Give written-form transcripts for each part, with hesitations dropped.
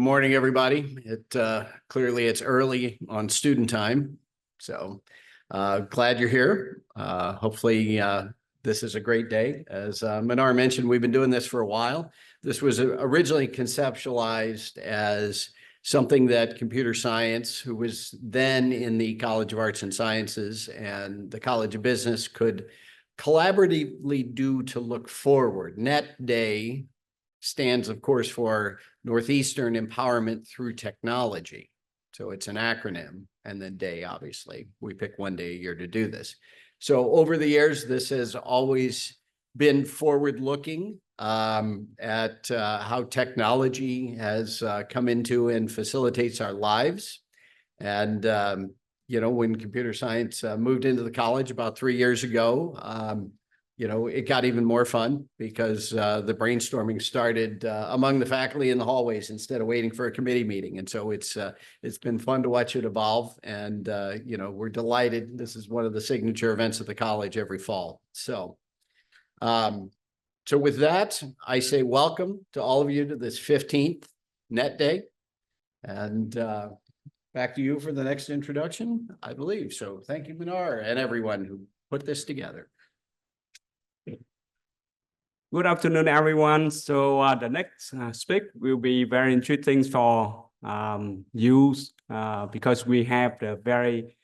morning, everybody. Clearly it's early on student time, so glad you're here. Hopefully this is a great day. As Minar mentioned, we've been doing this for a while. This was originally conceptualized as something that computer science, who was then in the College of Arts and Sciences and the College of Business, could collaboratively do to look forward. NETT Day stands, of course, for Northeastern Empowerment Through Technology. So it's an acronym, and then day, obviously. We pick one day a year to do this. So over the years, this has always been forward-looking at how technology has come into and facilitates our lives. And you know, when computer science moved into the college about 3 years ago, you know, it got even more fun because the brainstorming started among the faculty in the hallways instead of waiting for a committee meeting. And so it's been fun to watch it evolve. And, you know, we're delighted. This is one of the signature events of the college every fall. So, so with that, I say welcome to all of you to this 15th NETT Day. And back to you for the next introduction, I believe. So thank you, Minar, and everyone who put this together. Good afternoon, everyone. So the next speak will be very interesting for you because we have the very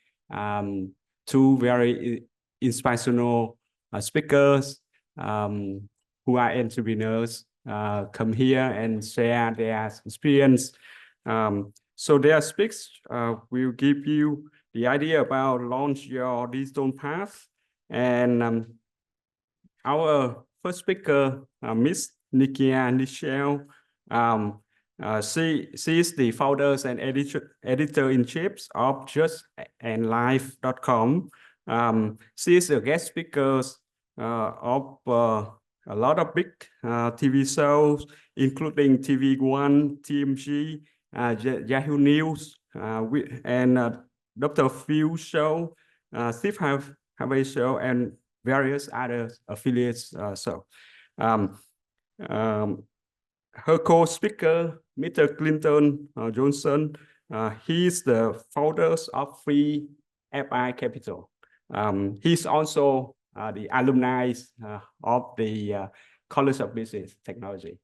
two very inspirational speakers who are entrepreneurs come here and share their experience. So their speaks will give you the idea about launch your digital path. And our first speaker, Miss Nekia Nichelle, she is the founder and editor-in-chief of justandlife.com. She is a guest speaker of a lot of big TV shows, including TV One, TMG, Yahoo News, and Dr. Phil show, Steve Harvey show, and various other affiliates. Her co-speaker, Mr. Clinton Johnson, he's the founder of Free FI Capital. He's also the alumni of the College of Business Technology.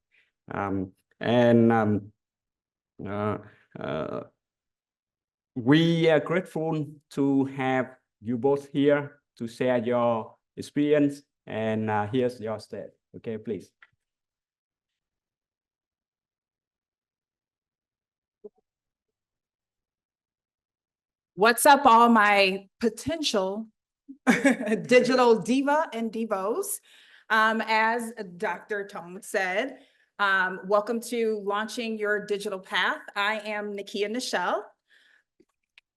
We are grateful to have you both here to share your experience, and here's your stage. Okay, please. What's up, all my potential digital diva and divos? As Dr. Tong said, welcome to Launching Your Digital Path. I am Nekia Nichelle.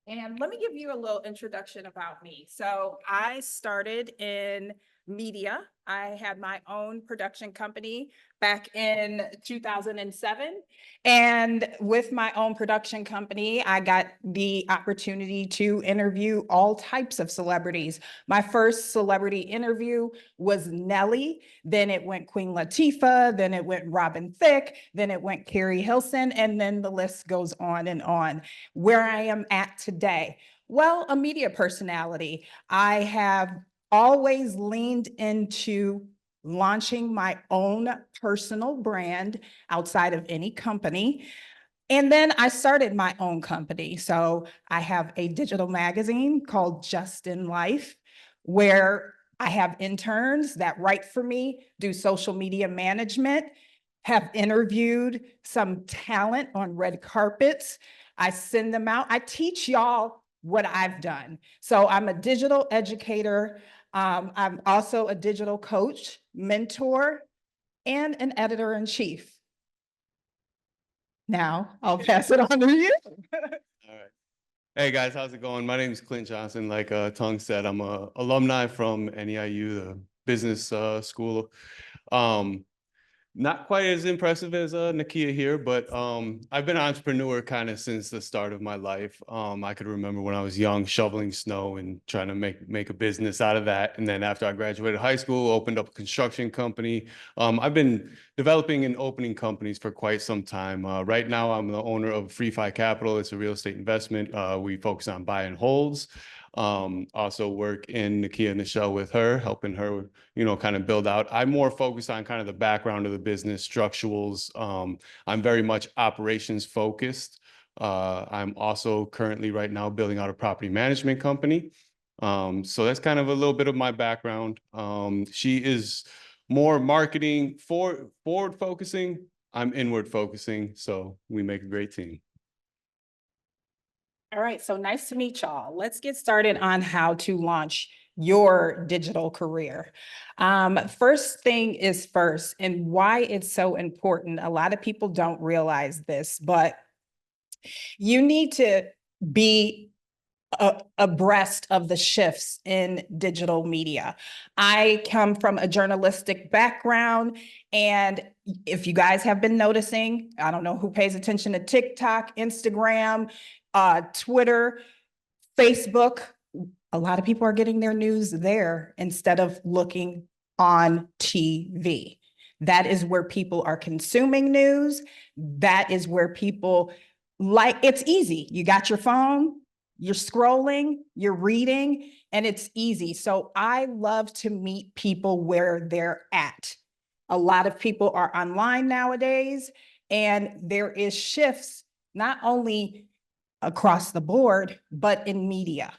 And let me give you a little introduction about me. So I started in media. I had my own production company back in 2007. And with my own production company, I got the opportunity to interview all types of celebrities. My first celebrity interview was Nelly. Then it went Queen Latifah. Then it went Robin Thicke. Then it went Carrie Hilson. And then the list goes on and on. Where I am at today. Well, a media personality. I have always leaned into launching my own personal brand outside of any company. And then I started my own company. So I have a digital magazine called Just in Life, where I have interns that write for me, do social media management, have interviewed some talent on red carpets. I send them out. I teach y'all what I've done. So I'm a digital educator. I'm also a digital coach, mentor, and an editor-in-chief. Now I'll pass it on to you. All right. Hey guys, how's it going? My name is Clint Johnson. Like Tong said, I'm a alumni from NEIU, the business school. Not quite as impressive as Nekia here, but I've been an entrepreneur kind of since the start of my life. I could remember when I was young, shoveling snow and trying to make a business out of that. And then after I graduated high school, opened up a construction company. I've been developing and opening companies for quite some time. Right now, I'm the owner of FreeFi Capital. It's a real estate investment. We focus on buy and holds. Also work in Nekia and Nichelle with her, helping her, kind of build out. I'm more focused on kind of the background of the business, structurals. I'm very much operations focused. I'm also currently right now building out a property management company. So that's kind of a little bit of my background. She is more marketing forward focusing. I'm inward focusing. So we make a great team. All right, so nice to meet y'all. Let's get started on how to launch your digital career. First thing is first, and why it's so important. A lot of people don't realize this, but you need to be abreast of the shifts in digital media. I come from a journalistic background, and if you guys have been noticing, I don't know who pays attention to TikTok, Instagram, Twitter, Facebook. A lot of people are getting their news there instead of looking on TV. That is where people are consuming news. That is where people it's easy. You got your phone, you're scrolling, you're reading, and it's easy. So I love to meet people where they're at. A lot of people are online nowadays, and there is shifts not only across the board, but in media.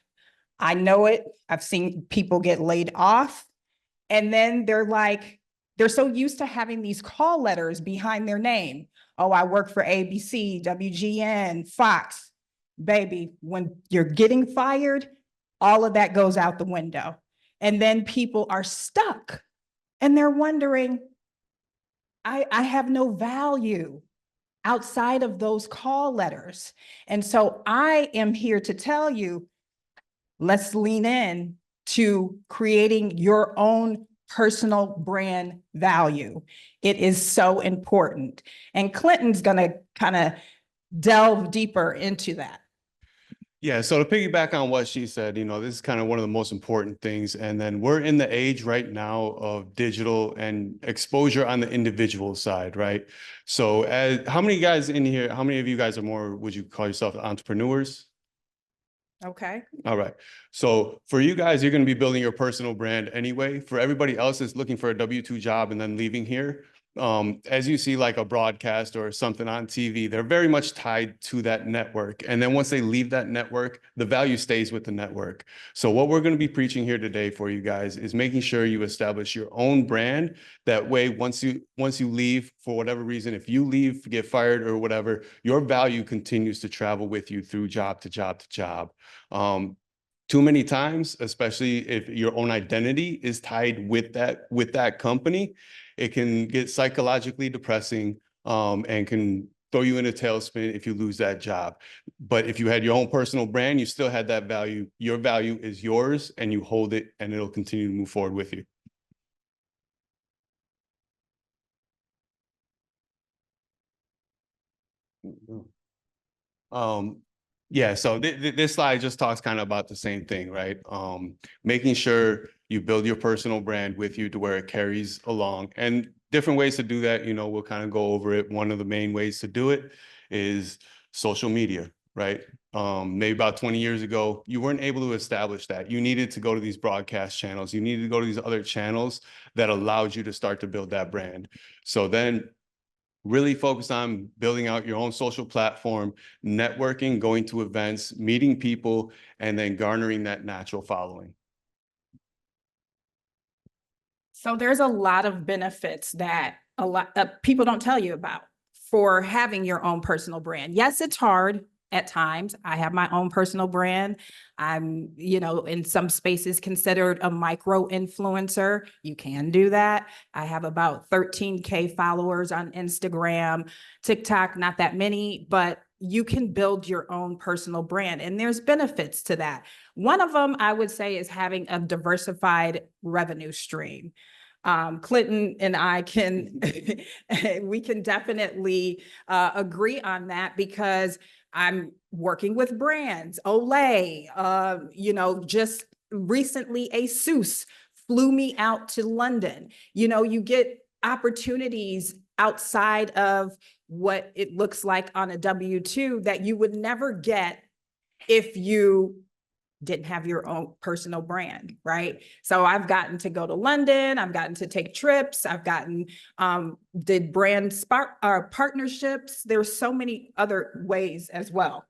I know it. I've seen people get laid off, and then they're so used to having these call letters behind their name. Oh, I work for ABC, WGN, Fox. Baby, when you're getting fired, all of that goes out the window. And then people are stuck and they're wondering, I have no value outside of those call letters. And so I am here to tell you, let's lean in to creating your own personal brand value. It is so important. And Clinton's going to kind of delve deeper into that. Yeah, so to piggyback on what she said, this is kind of one of the most important things. And then we're in the age right now of digital and exposure on the individual side, right? So how many guys in here, how many of you guys are more, would you call yourself entrepreneurs? Okay. All right. So for you guys, you're going to be building your personal brand anyway. For everybody else that's looking for a W-2 job and then leaving here, as you see like a broadcast or something on TV, they're very much tied to that network. And then once they leave that network, the value stays with the network. So what we're going to be preaching here today for you guys is making sure you establish your own brand. That way, once you leave for whatever reason, if you leave, get fired or whatever, your value continues to travel with you through job to job to job. Too many times, especially if your own identity is tied with that company, it can get psychologically depressing and can throw you in a tailspin if you lose that job. But if you had your own personal brand, you still had that value. Your value is yours and you hold it and it'll continue to move forward with you. Yeah, so this slide just talks kind of about the same thing, right? Making sure you build your personal brand with you to where it carries along, and different ways to do that, we'll kind of go over it. One of the main ways to do it is social media, right? Maybe about 20 years ago, you weren't able to establish that. You needed to go to these broadcast channels. You needed to go to these other channels that allowed you to start to build that brand. So then really focus on building out your own social platform, networking, going to events, meeting people, and then garnering that natural following. So there's a lot of benefits that a lot of people don't tell you about for having your own personal brand. Yes, it's hard at times. I have my own personal brand. I'm, in some spaces considered a micro influencer. You can do that. I have about 13K followers on Instagram, TikTok, not that many, but you can build your own personal brand, and there's benefits to that. One of them I would say is having a diversified revenue stream. Clinton and I can, we can definitely agree on that because I'm working with brands, Olay, just recently ASUS flew me out to London. You get opportunities outside of what it looks like on a W-2 that you would never get if you didn't have your own personal brand, right? So I've gotten to go to London, I've gotten to take trips, I've gotten, did brand partnerships. There's so many other ways as well.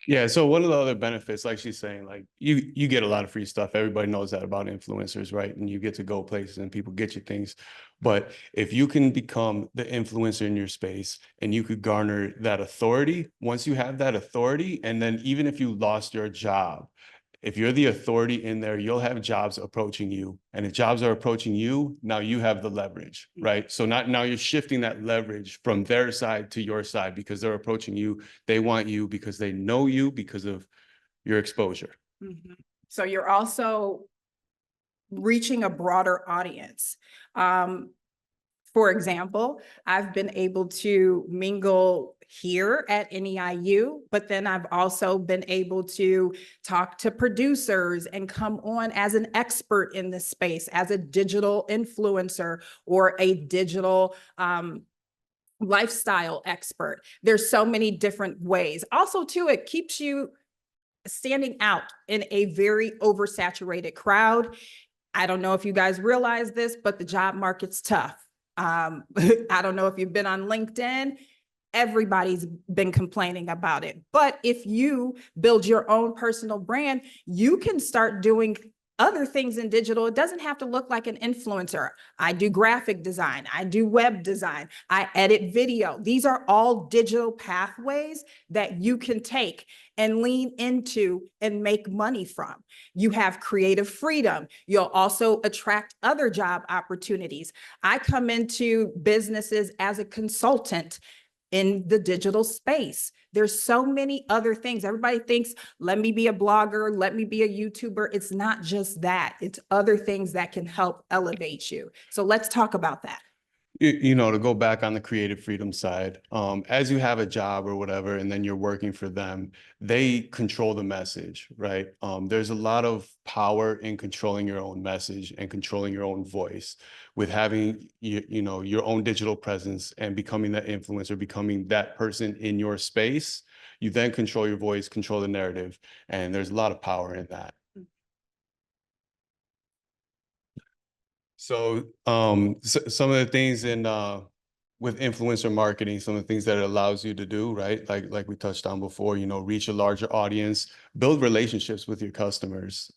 Yeah, so one of the other benefits, like she's saying, like you get a lot of free stuff. Everybody knows that about influencers, right? And you get to go places and people get you things. But if you can become the influencer in your space and you could garner that authority, once you have that authority, and then even if you lost your job, if you're the authority in there, you'll have jobs approaching you. And if jobs are approaching you, now you have the leverage, right? So now you're shifting that leverage from their side to your side because they're approaching you. They want you because they know you because of your exposure. Mm-hmm. So you're also reaching a broader audience. For example, I've been able to mingle here at NEIU, but then I've also been able to talk to producers and come on as an expert in this space, as a digital influencer or a digital lifestyle expert. There's so many different ways. Also, too, it keeps you standing out in a very oversaturated crowd. I don't know if you guys realize this, but the job market's tough. I don't know if you've been on LinkedIn. Everybody's been complaining about it. But if you build your own personal brand, you can start doing other things in digital. It doesn't have to look like an influencer. I do graphic design. I do web design. I edit video. These are all digital pathways that you can take and lean into and make money from. You have creative freedom. You'll also attract other job opportunities. I come into businesses as a consultant in the digital space. There's so many other things. Everybody thinks, let me be a blogger, let me be a YouTuber. It's not just that. It's other things that can help elevate you. So let's talk about that. To go back on the creative freedom side, as you have a job or whatever, and then you're working for them, they control the message, right? There's a lot of power in controlling your own message and controlling your own voice with having, your own digital presence and becoming that influencer, becoming that person in your space. You then control your voice, control the narrative, and there's a lot of power in that. So, some of the things with influencer marketing, some of the things that it allows you to do, right? Like we touched on before, reach a larger audience, build relationships with your customers,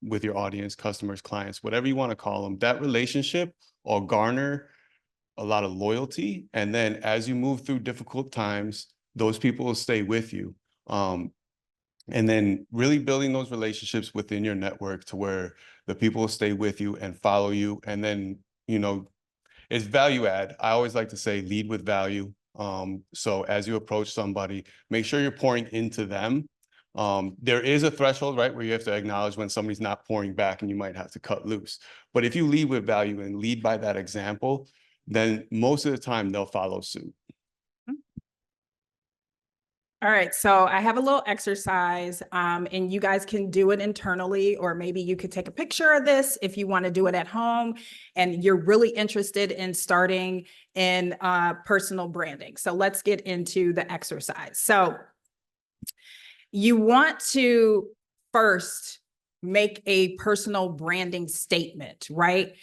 with your audience, customers, clients, whatever you want to call them. That relationship will garner a lot of loyalty. And then as you move through difficult times, those people will stay with you. And then really building those relationships within your network to where the people will stay with you and follow you. And then, it's value add. I always like to say lead with value. So as you approach somebody, make sure you're pouring into them. There is a threshold, right, where you have to acknowledge when somebody's not pouring back and you might have to cut loose. But if you lead with value and lead by that example, then most of the time they'll follow suit. All right, so I have a little exercise and you guys can do it internally, or maybe you could take a picture of this if you want to do it at home and you're really interested in starting in personal branding. So let's get into the exercise. So you want to first make a personal branding statement, right?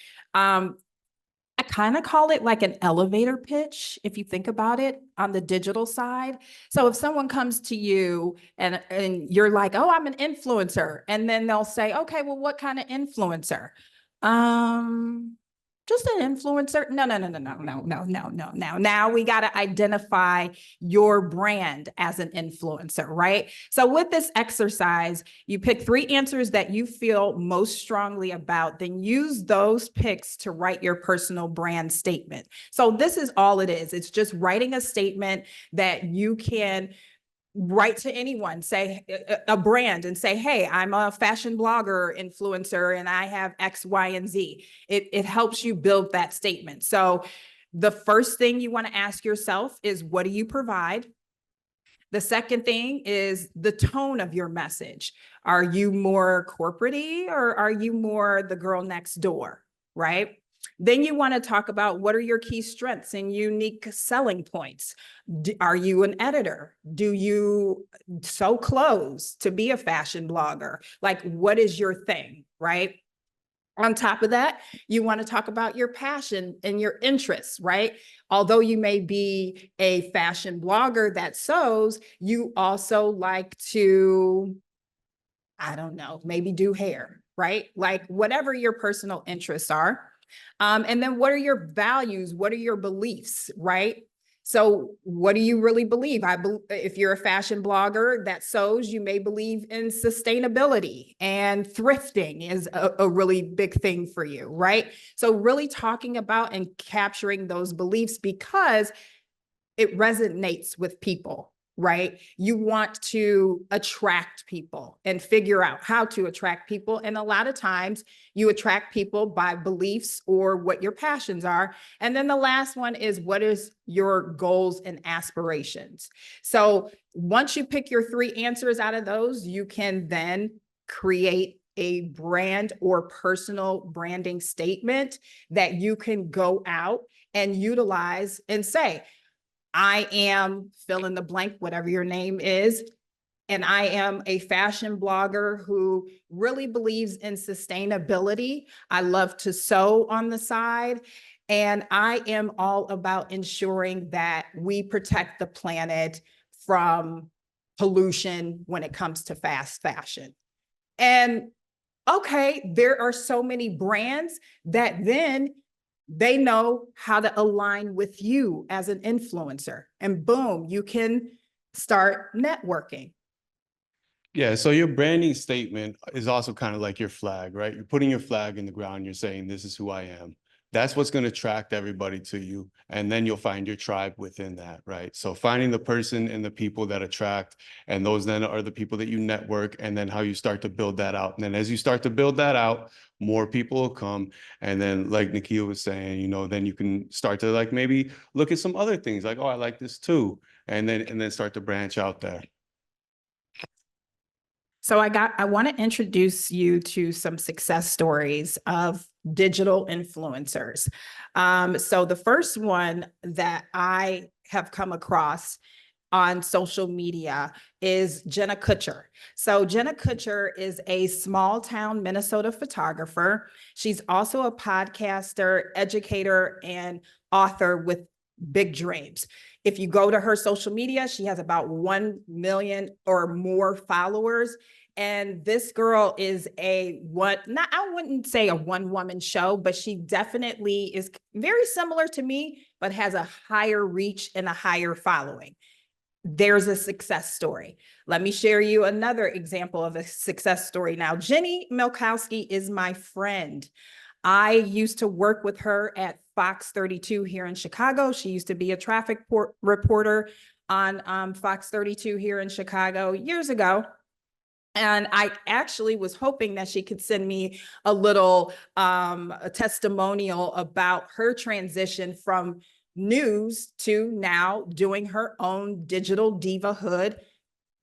I kind of call it like an elevator pitch, if you think about it on the digital side. So if someone comes to you and you're like, oh, I'm an influencer. And then they'll say, okay, well, what kind of influencer? Just an influencer. No. Now we got to identify your brand as an influencer, right? So with this exercise, you pick 3 answers that you feel most strongly about, then use those picks to write your personal brand statement. So this is all it is. It's just writing a statement that you can write to anyone, say a brand and say, hey, I'm a fashion blogger influencer and I have X, Y, and Z. It helps you build that statement. So the first thing you want to ask yourself is, what do you provide? The second thing is the tone of your message. Are you more corporate-y or are you more the girl next door, right? Then you want to talk about what are your key strengths and unique selling points. Are you an editor? Do you sew clothes to be a fashion blogger? Like, what is your thing, right? On top of that, you want to talk about your passion and your interests, right? Although you may be a fashion blogger that sews, you also like to, I don't know, maybe do hair, right? Like whatever your personal interests are. And then what are your values? What are your beliefs, right? So what do you really believe? If you're a fashion blogger that sews, you may believe in sustainability, and thrifting is a really big thing for you, right? So really talking about and capturing those beliefs because it resonates with people, right? You want to attract people and figure out how to attract people. And a lot of times you attract people by beliefs or what your passions are. And then the last one is, what is your goals and aspirations? So once you pick your 3 answers out of those, you can then create a brand or personal branding statement that you can go out and utilize and say, I am fill in the blank, whatever your name is. And I am a fashion blogger who really believes in sustainability. I love to sew on the side. And I am all about ensuring that we protect the planet from pollution when it comes to fast fashion. And okay, there are so many brands that then they know how to align with you as an influencer. And boom, you can start networking. Yeah, so your branding statement is also kind of like your flag, right? You're putting your flag in the ground. You're saying, this is who I am. That's what's going to attract everybody to you. And then you'll find your tribe within that, right? So finding the person and the people that attract, and those then are the people that you network, and then how you start to build that out. And then as you start to build that out, more people will come. And then like Nikia was saying, you know, then you can start to like maybe look at some other things like, oh, I like this too. And then start to branch out there. So I want to introduce you to some success stories of digital influencers. So the first one that I have come across on social media is Jenna Kutcher. So Jenna Kutcher is a small town Minnesota photographer. She's also a podcaster, educator, and author with big dreams. If you go to her social media, she has about 1 million or more followers. And this girl is I wouldn't say a one-woman show, but she definitely is very similar to me, but has a higher reach and a higher following. There's a success story. Let me share you another example of a success story now. Jenny Milkowski is my friend. I used to work with her at Fox 32 here in Chicago. She used to be a traffic reporter on Fox 32 here in Chicago years ago. And I actually was hoping that she could send me a little a testimonial about her transition from news to now doing her own digital divahood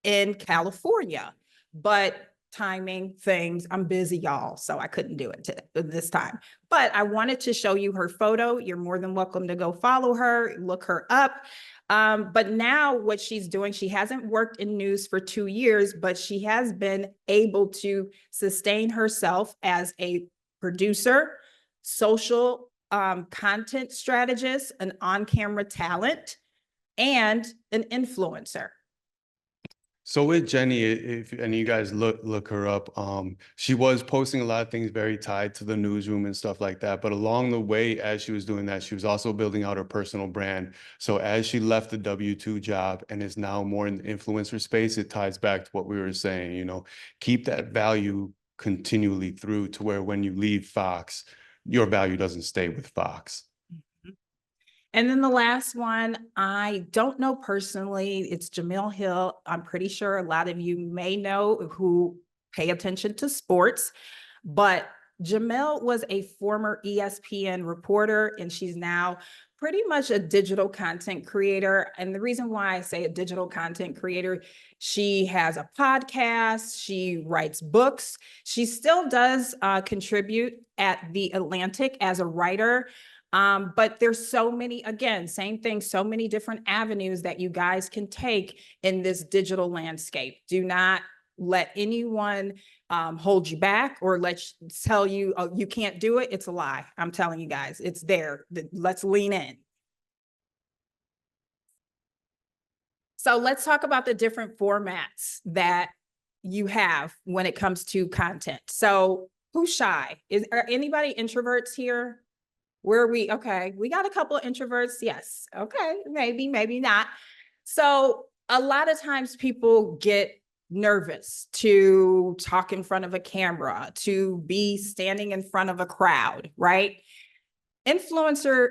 in California. But timing things, I'm busy, y'all, so I couldn't do it this time. But I wanted to show you her photo. You're more than welcome to go follow her, look her up. But now what she's doing, she hasn't worked in news for 2 years, but she has been able to sustain herself as a producer, social content strategist, an on-camera talent, and an influencer. So with Jenny, if any of you guys look her up, she was posting a lot of things very tied to the newsroom and stuff like that. But along the way, as she was doing that, she was also building out her personal brand. So as she left the W-2 job and is now more in the influencer space, it ties back to what we were saying, you know, keep that value continually through to where when you leave Fox, your value doesn't stay with Fox. And then the last one, I don't know personally, it's Jamil Hill. I'm pretty sure a lot of you may know who pay attention to sports, but Jamil was a former ESPN reporter, and she's now pretty much a digital content creator. And the reason why I say a digital content creator, she has a podcast, she writes books, she still does contribute at The Atlantic as a writer. But there's so many, again, same thing, so many different avenues that you guys can take in this digital landscape. Do not let anyone hold you back or tell you, oh, you can't do it. It's a lie. I'm telling you guys, it's there. Let's lean in. So let's talk about the different formats that you have when it comes to content. So who's shy? Are anybody introverts here? Where are we? Okay, we got a couple of introverts. Yes. Okay, maybe not. So a lot of times people get nervous to talk in front of a camera, to be standing in front of a crowd, right? Influencer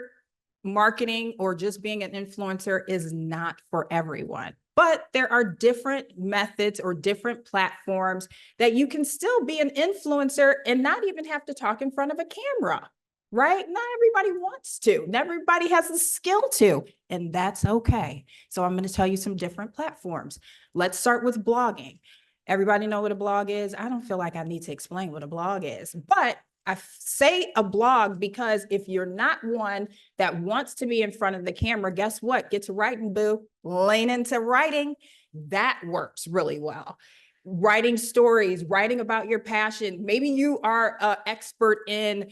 marketing or just being an influencer is not for everyone, but there are different methods or different platforms that you can still be an influencer and not even have to talk in front of a camera. Right? Not everybody wants to. Not everybody has the skill to, and that's okay. So I'm going to tell you some different platforms. Let's start with blogging. Everybody know what a blog is? I don't feel like I need to explain what a blog is, but I say a blog because if you're not one that wants to be in front of the camera, guess what? Get to writing, boo. Lean into writing. That works really well. Writing stories, writing about your passion. Maybe you are an expert in,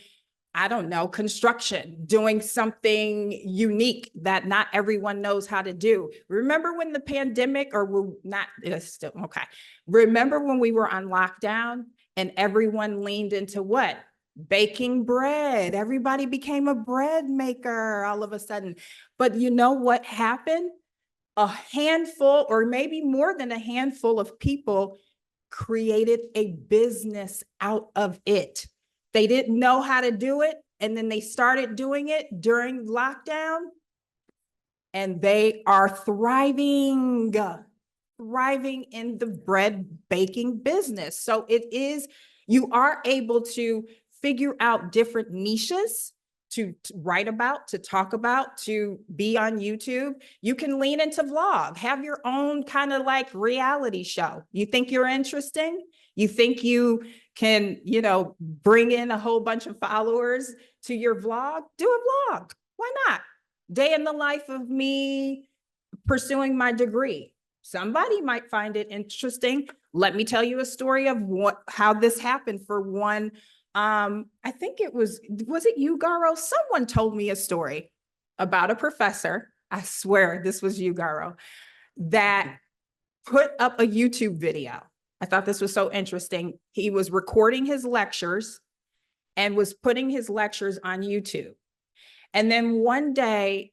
I don't know, construction, doing something unique that not everyone knows how to do. Remember when the pandemic, or we're not, it's still, okay. Remember when we were on lockdown and everyone leaned into what? Baking bread. Everybody became a bread maker all of a sudden. But you know what happened? A handful, or maybe more than a handful of people created a business out of it. They didn't know how to do it, and then they started doing it during lockdown, and they are thriving in the bread baking business. So you are able to figure out different niches to write about, to talk about, to be on YouTube. You can lean into vlog, have your own kind of like reality show. You think you're interesting? You think you can, bring in a whole bunch of followers to your vlog? Do a vlog. Why not? Day in the life of me pursuing my degree. Somebody might find it interesting. Let me tell you a story of how this happened for one. I think was it you, Garo? Someone told me a story about a professor. I swear this was you, Garo, that put up a YouTube video. I thought this was so interesting. He was recording his lectures and was putting his lectures on YouTube. And then one day,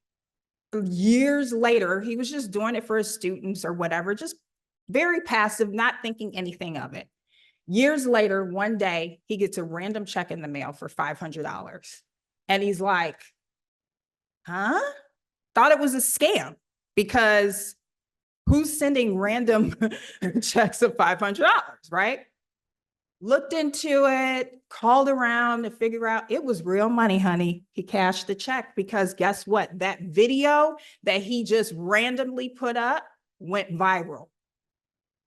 years later, he was just doing it for his students or whatever, just very passive, not thinking anything of it. Years later, one day, he gets a random check in the mail for $500. And he's like, huh? Thought it was a scam because who's sending random checks of $500, right? Looked into it, called around to figure out it was real money, honey. He cashed the check because guess what? That video that he just randomly put up went viral.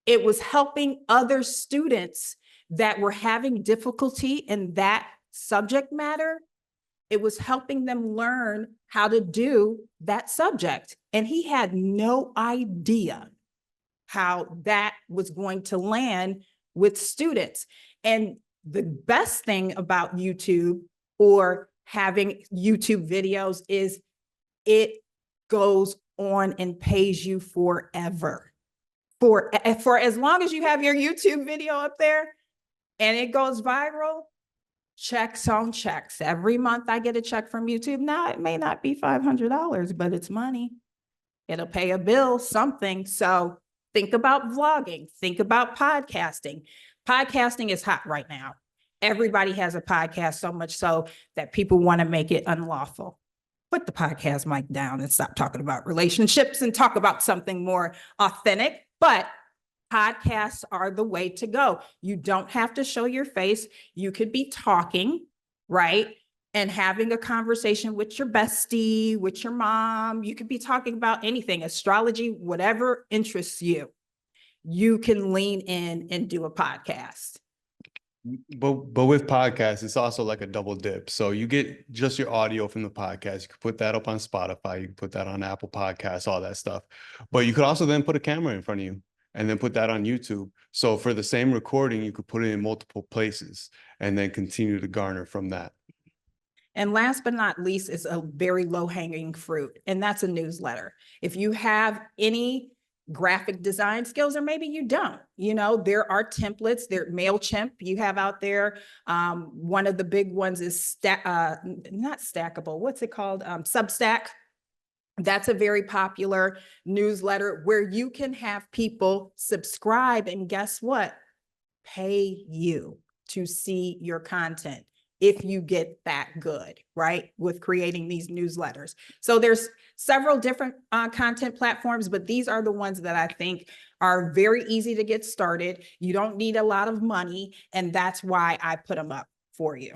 It was helping other students that were having difficulty in that subject matter. It was helping them learn how to do that subject. And he had no idea how that was going to land with students. And the best thing about YouTube or having YouTube videos is it goes on and pays you forever. For as long as you have your YouTube video up there and it goes viral, checks on checks. Every month I get a check from YouTube. Now it may not be $500, but it's money. It'll pay a bill, something. So think about vlogging, think about podcasting. Podcasting is hot right now. Everybody has a podcast, so much so that people want to make it unlawful. put the podcast mic down and stop talking about relationships and talk about something more authentic. But podcasts are the way to go. You don't have to show your face. You could be talking, right? And having a conversation with your bestie, with your mom. You could be talking about anything, astrology, whatever interests you. You can lean in and do a podcast. But with podcasts, it's also like a double dip. So you get just your audio from the podcast. You can put that up on Spotify. You can put that on Apple Podcasts, all that stuff. But you could also then put a camera in front of you and then put that on YouTube. So for the same recording, you could put it in multiple places and then continue to garner from that. And last but not least is a very low-hanging fruit, and that's a newsletter. If you have any graphic design skills, or maybe you don't, there are templates, there MailChimp you have out there. One of the big ones is not Stackable. What's it called? Substack. That's a very popular newsletter where you can have people subscribe, and guess what? Pay you to see your content if you get that good, right? With creating these newsletters. So there's several different content platforms, but these are the ones that I think are very easy to get started. You don't need a lot of money, and that's why I put them up for you.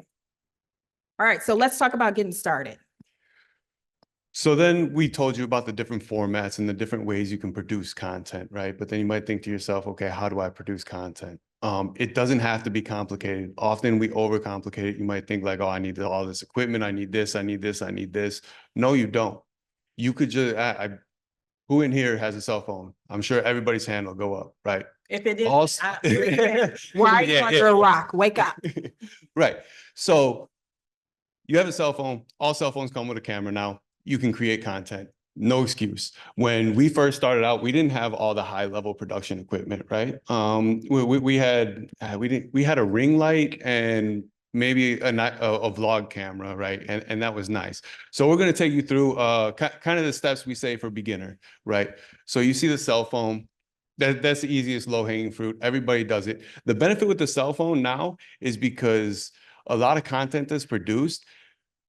All right, so let's talk about getting started. So then we told you about the different formats and the different ways you can produce content, right? But then you might think to yourself, okay, how do I produce content? It doesn't have to be complicated. Often we overcomplicate it. You might think like, oh, I need all this equipment. I need this, I need this, I need this. No, you don't. You could just, who in here has a cell phone? I'm sure everybody's hand will go up, right? If it is, Also, why are you under a rock? Wake up. Right. So you have a cell phone. All cell phones come with a camera now. You can create content. No excuse. When we first started out, we didn't have all the high level production equipment, right? We had a ring light and maybe a vlog camera, right? And that was nice. So we're going to take you through kind of the steps we say for beginner, right? So you see the cell phone. That's the easiest low hanging fruit. Everybody does it. The benefit with the cell phone now is because a lot of content that's produced,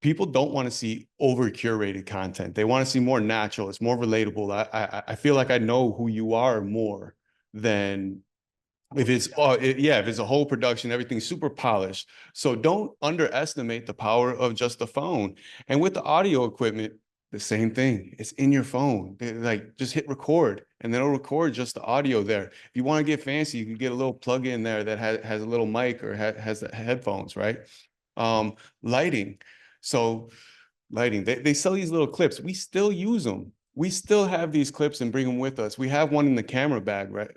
people don't want to see over curated content. They want to see more natural. It's more relatable. I feel like I know who you are more than if it's if it's a whole production, everything's super polished. So don't underestimate the power of just the phone. And with the audio equipment, the same thing. It's in your phone. Like just hit record and then it'll record just the audio there. If you want to get fancy, you can get a little plug in there that has a little mic or has the headphones, right? Lighting. So lighting, they sell these little clips. We still use them. We still have these clips and bring them with us. We have one in the camera bag, right,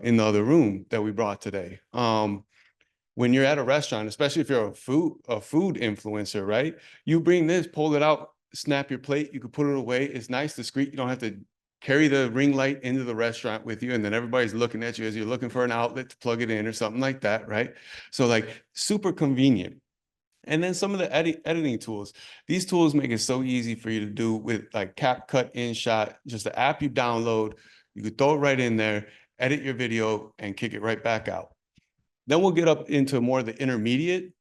in the other room that we brought today. When you're at a restaurant, especially if you're a food influencer, right, you bring this, pull it out, snap your plate. You can put it away. It's nice, discreet. You don't have to carry the ring light into the restaurant with you, and then everybody's looking at you as you're looking for an outlet to plug it in or something like that, right? So like super convenient. And then some of the editing tools. These tools make it so easy for you to do with like CapCut, InShot, just the app you download. You could throw it right in there, edit your video, and kick it right back out. Then we'll get up into more of the intermediate.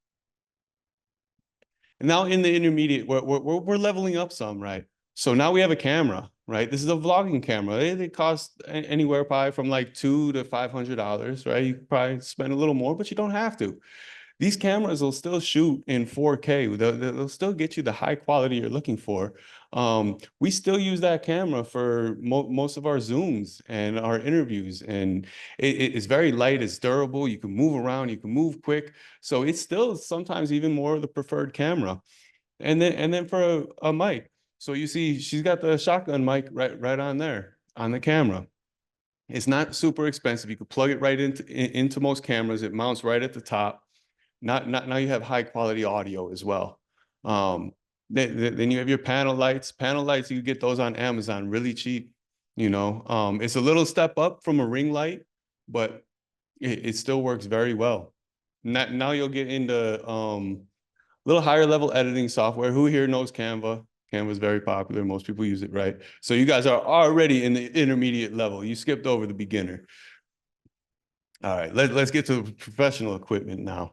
And now in the intermediate, we're leveling up some, right? So now we have a camera, right? This is a vlogging camera. They cost anywhere probably from like $200 to $500, right? You could probably spend a little more, but you don't have to. These cameras will still shoot in 4K. They'll still get you the high quality you're looking for. We still use that camera for most of our Zooms and our interviews. And it's very light, it's durable. You can move around, you can move quick. So it's still sometimes even more the preferred camera. And then for a mic. So you see, she's got the shotgun mic right on there on the camera. It's not super expensive. You could plug it right into most cameras. It mounts right at the top. Now you have high quality audio as well. Then you have your panel lights. Panel lights, you get those on Amazon really cheap. It's a little step up from a ring light, but it still works very well. Now you'll get into a little higher level editing software. Who here knows Canva? Canva is very popular. Most people use it, right? So you guys are already in the intermediate level. You skipped over the beginner. All right, let's get to professional equipment now.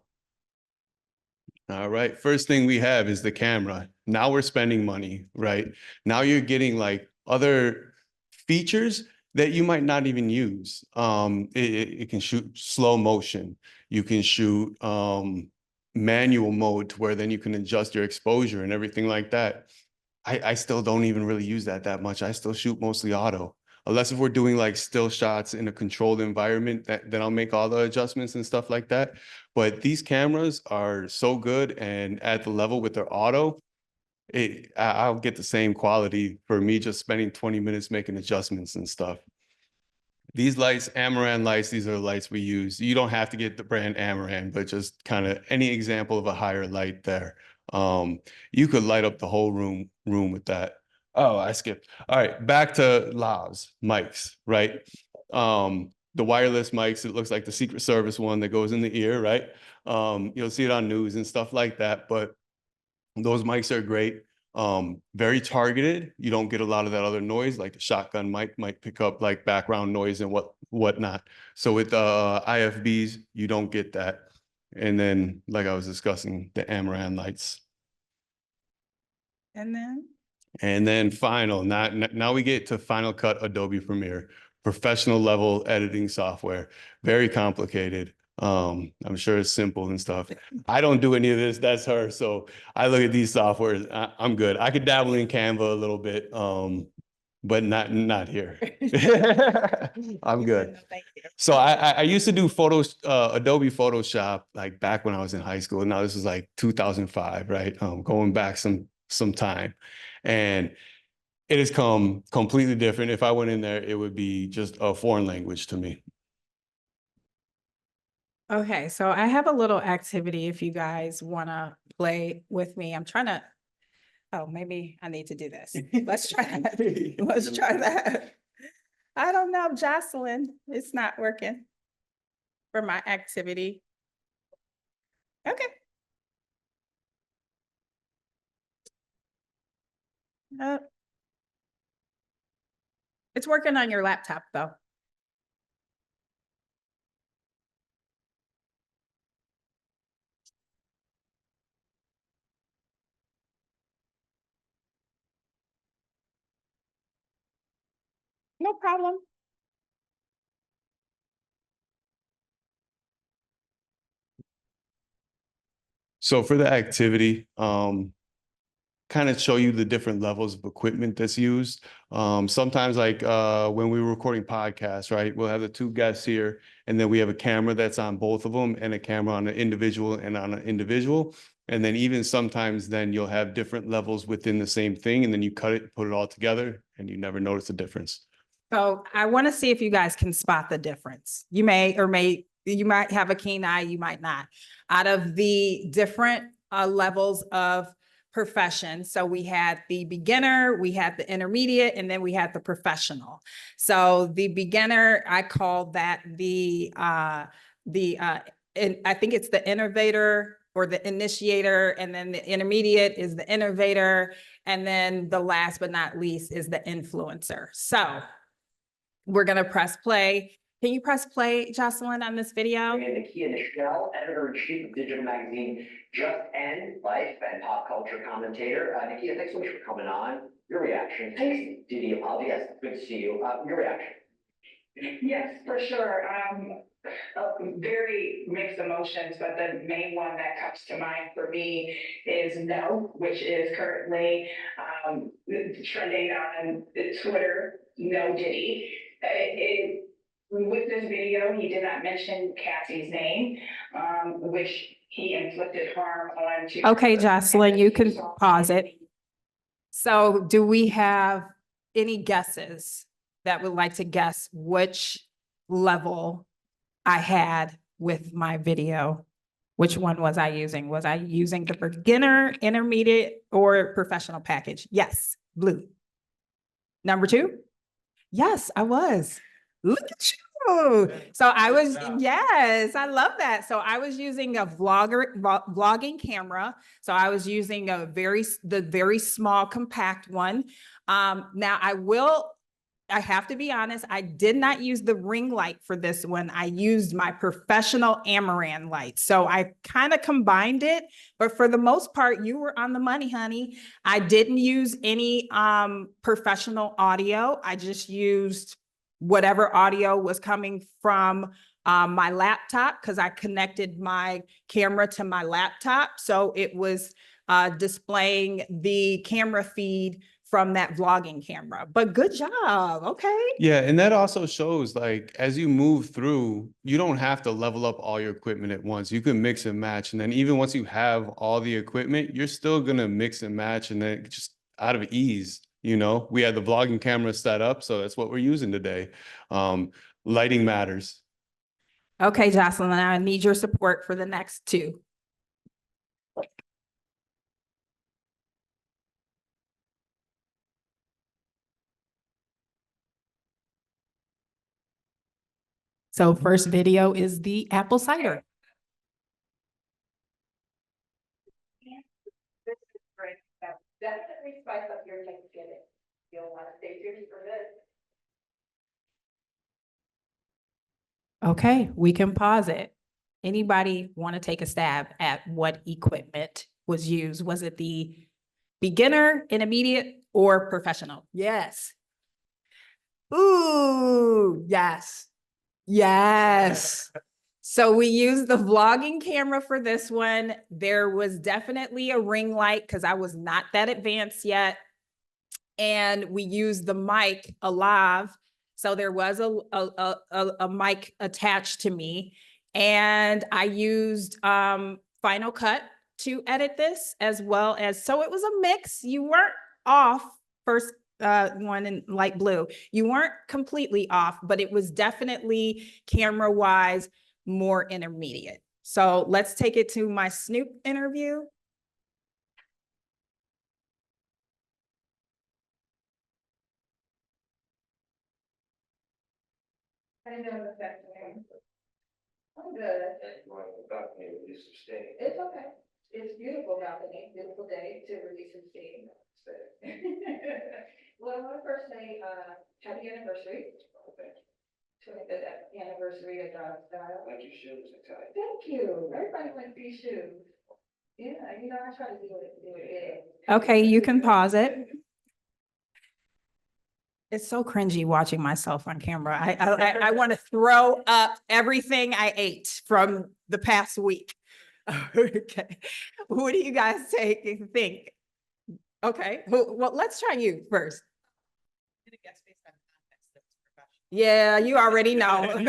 All right, first thing we have is the camera. Now we're spending money, right? Now you're getting like other features that you might not even use. It can shoot slow motion. You can shoot manual mode to where then you can adjust your exposure and everything like that. I still don't even really use that much. I still shoot mostly auto. Unless if we're doing like still shots in a controlled environment, then I'll make all the adjustments and stuff like that. But these cameras are so good, and at the level with their auto, I'll get the same quality for me just spending 20 minutes making adjustments and stuff. These lights, Amaran lights, these are the lights we use. You don't have to get the brand Amaran, but just kind of any example of a higher light there. You could light up the whole room with that. Oh, I skipped. All right, back to lavs, mics, right? The wireless mics, it looks like the Secret Service one that goes in the ear, right? You'll see it on news and stuff like that, but those mics are great. Very targeted. You don't get a lot of that other noise, like the shotgun mic might pick up like background noise and whatnot. So with IFBs, you don't get that. And then, like I was discussing, the Amaran lights. And then final, now we get to Final Cut Adobe Premiere, professional level editing software, very complicated. I'm sure it's simple and stuff. I don't do any of this, that's her. So I look at these softwares, I'm good. I could dabble in Canva a little bit, but not here. I'm good. So I used to do Adobe Photoshop like back when I was in high school. Now this was like 2005, right? Going back some time. And it has come completely different. If I went in there, it would be just a foreign language to me. Okay, so I have a little activity if you guys want to play with me. I'm trying to, oh, maybe I need to do this. Let's try that. Let's try that. I don't know, Jocelyn, it's not working for my activity. Okay. It's working on your laptop though. No problem. So for the activity, kind of show you the different levels of equipment that's used. Sometimes like when we were recording podcasts, right? We'll have the two guests here, and then we have a camera that's on both of them and a camera on an individual and on an individual. And then even sometimes then you'll have different levels within the same thing, and then you cut it, put it all together, and you never notice the difference. So I want to see if you guys can spot the difference. You might have a keen eye, you might not. Out of the different levels of profession. So we had the beginner, we had the intermediate, and then we had the professional. So the beginner, I call that I think it's the innovator or the initiator, and then the intermediate is the innovator, and then the last but not least is the influencer. So we're gonna press play. Can you press play, Jocelyn, on this video? Nekia, Nichelle, editor-in-chief of digital magazine Just End, life and pop culture commentator. Nekia, thanks so much for coming on. Your reaction. Thanks. Did he apologize? Yes, good to see you. Your reaction. Yes, for sure. Very mixed emotions, but the main one that comes to mind for me is No, which is currently trending on Twitter, No Diddy. With this video, he did not mention Cassie's name, which he inflicted harm on to. Okay, Jocelyn, you can pause it. So do we have any guesses that would like to guess which level I had with my video? Which one was I using? Was I using the beginner, intermediate, or professional package? Yes, blue. Number 2? Yes, I was. Look at you. So I was, yes, I love that. So I was using a vlogging camera. So I was using the very small compact one. Now I will I have to be honest, I did not use the ring light for this one. I used my professional Amaran light. So I kind of combined it, but for the most part, you were on the money, honey. I didn't use any professional audio. I just used whatever audio was coming from my laptop because I connected my camera to my laptop. So it was displaying the camera feed from that vlogging camera, but good job. Okay. Yeah, and that also shows like as you move through, you don't have to level up all your equipment at once. You can mix and match. And then even once you have all the equipment, you're still gonna mix and match and then just out of ease, you know, we had the vlogging camera set up, so that's what we're using today. Lighting matters. Okay, Jocelyn, I need your support for the next two. So first video is the apple cider. This is great. Definitely spice up your Thanksgiving. You'll want to stay tuned for this. Okay, we can pause it. Anybody want to take a stab at what equipment was used? Was it the beginner, intermediate, or professional? Yes. Ooh, yes. Yes. So we used the vlogging camera for this one. There was definitely a ring light because I was not that advanced yet. And we used the mic alive. So there was a mic attached to me. And I used Final Cut to edit this as well as, so it was a mix. You weren't off first one in light blue. You weren't completely off, but it was definitely camera wise more intermediate. So let's take it to my Snoop interview. I know the fact that I'm good. It's okay. It's beautiful balcony, beautiful day to release some steam. Well, I want to first say, happy anniversary. 25th anniversary of Dog Style. Like your shoes, I tell you. Thank you. Everybody like these shoes. Yeah, you know, I try to do it. Okay, you can pause it. It's so cringy watching myself on camera. I want to throw up everything I ate from the past week. Okay, what do you guys think? Okay, well, let's try you first. Yeah, you already know.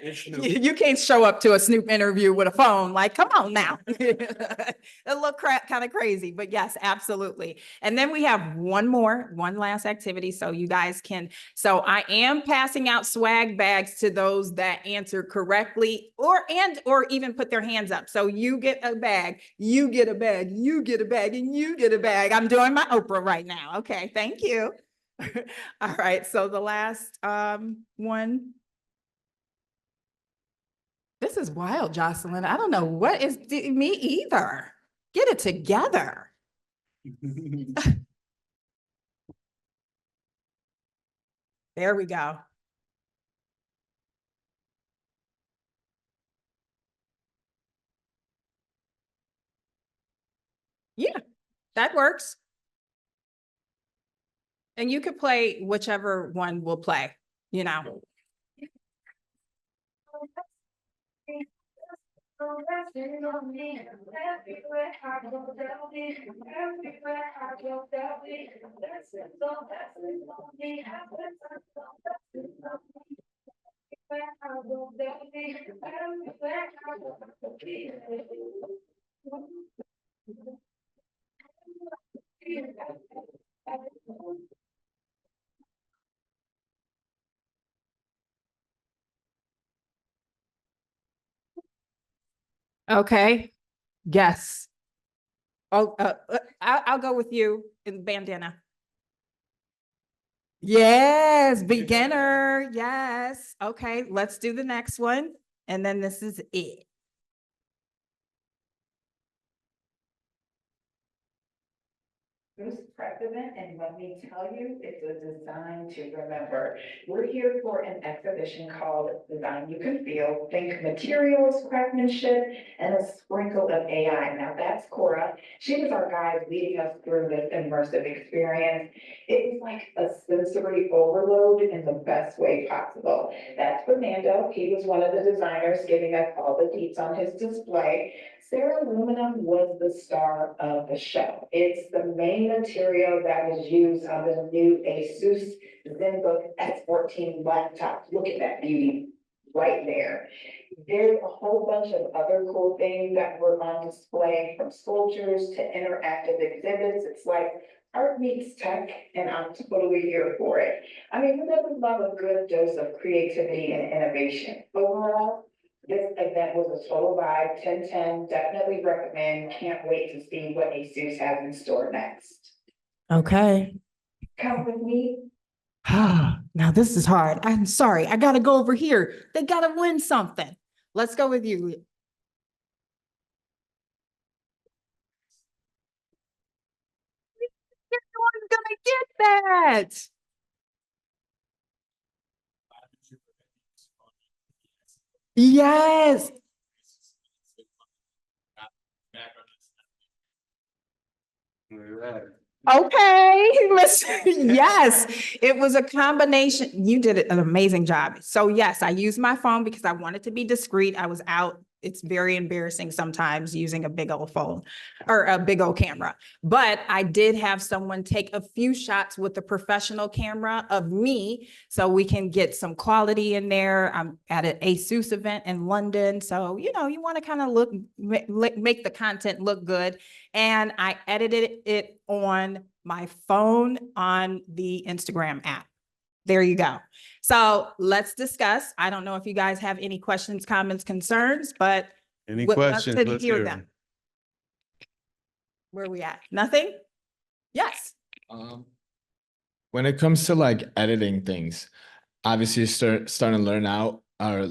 You can't show up to a Snoop interview with a phone, like, come on now. A little kind of crazy, but yes, absolutely. And then we have one last activity, so you guys can, so I am passing out swag bags to those that answer correctly or even put their hands up. So you get a bag, you get a bag, you get a bag, and you get a bag. I'm doing my Oprah right now. Okay, thank you. All right, so the last one. This is wild, Jocelyn. I don't know what is me either. Get it together. There we go. Yeah, that works. And you could play whichever one will play, you know. Okay, yes. Oh, I'll go with you in bandana. Yes, beginner, yes. Okay, let's do the next one. And then this is it. This precedent, and let me tell you, it's a design to remember. We're here for an exhibition called Design You Can Feel. Think materials, craftsmanship, and a sprinkle of AI. Now that's Cora. She was our guide leading us through this immersive experience. It was like a sensory overload in the best way possible. That's Fernando. He was one of the designers giving us all the deets on his display. Sarah Aluminum was the star of the show. It's the main material that was used on the new ASUS ZenBook S14 laptop. Look at that beauty right there. There's a whole bunch of other cool things that were on display, from sculptures to interactive exhibits. It's like art meets tech, and I'm totally here for it. I mean, who doesn't love a good dose of creativity and innovation? Overall, this event was a total vibe, 10/10, definitely recommend, can't wait to see what ASUS has in store next. Okay. Come with me. Now this is hard. I'm sorry. I gotta go over here. They gotta win something. Let's go with you. Everyone's gonna get that. Yes. Okay, yes, it was a combination. You did an amazing job. So yes, I used my phone because I wanted to be discreet. I was out. It's very embarrassing sometimes using a big old phone or a big old camera. But I did have someone take a few shots with the professional camera of me so we can get some quality in there. I'm at an ASUS event in London. So, you know, you want to kind of make the content look good. And I edited it on my phone on the Instagram app. There you go. So let's discuss. I don't know if you guys have any questions, comments, concerns, but Any would love questions? to Let's hear hear them. 'em. Where are we at? Nothing? Yes. When it comes to like editing things, obviously you're starting to learn out or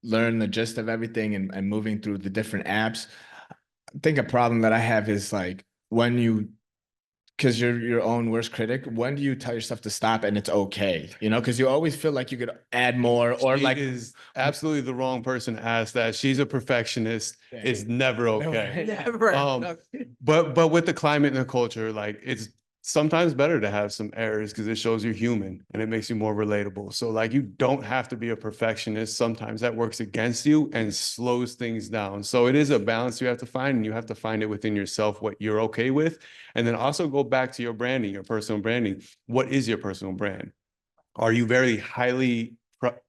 learn the gist of everything and moving through the different apps. I think a problem that I have is like when you, because you're your own worst critic, when do you tell yourself to stop and it's okay? You know, because you always feel like you could add more or She like is absolutely the wrong person to ask that. She's a perfectionist. It's never okay. Never. But with the climate and the culture, like it's sometimes better to have some errors because it shows you're human and it makes you more relatable. So like you don't have to be a perfectionist. Sometimes that works against you and slows things down. So it is a balance you have to find, and you have to find it within yourself what you're okay with. And then also go back to your branding, your personal branding. What is your personal brand? Are you very highly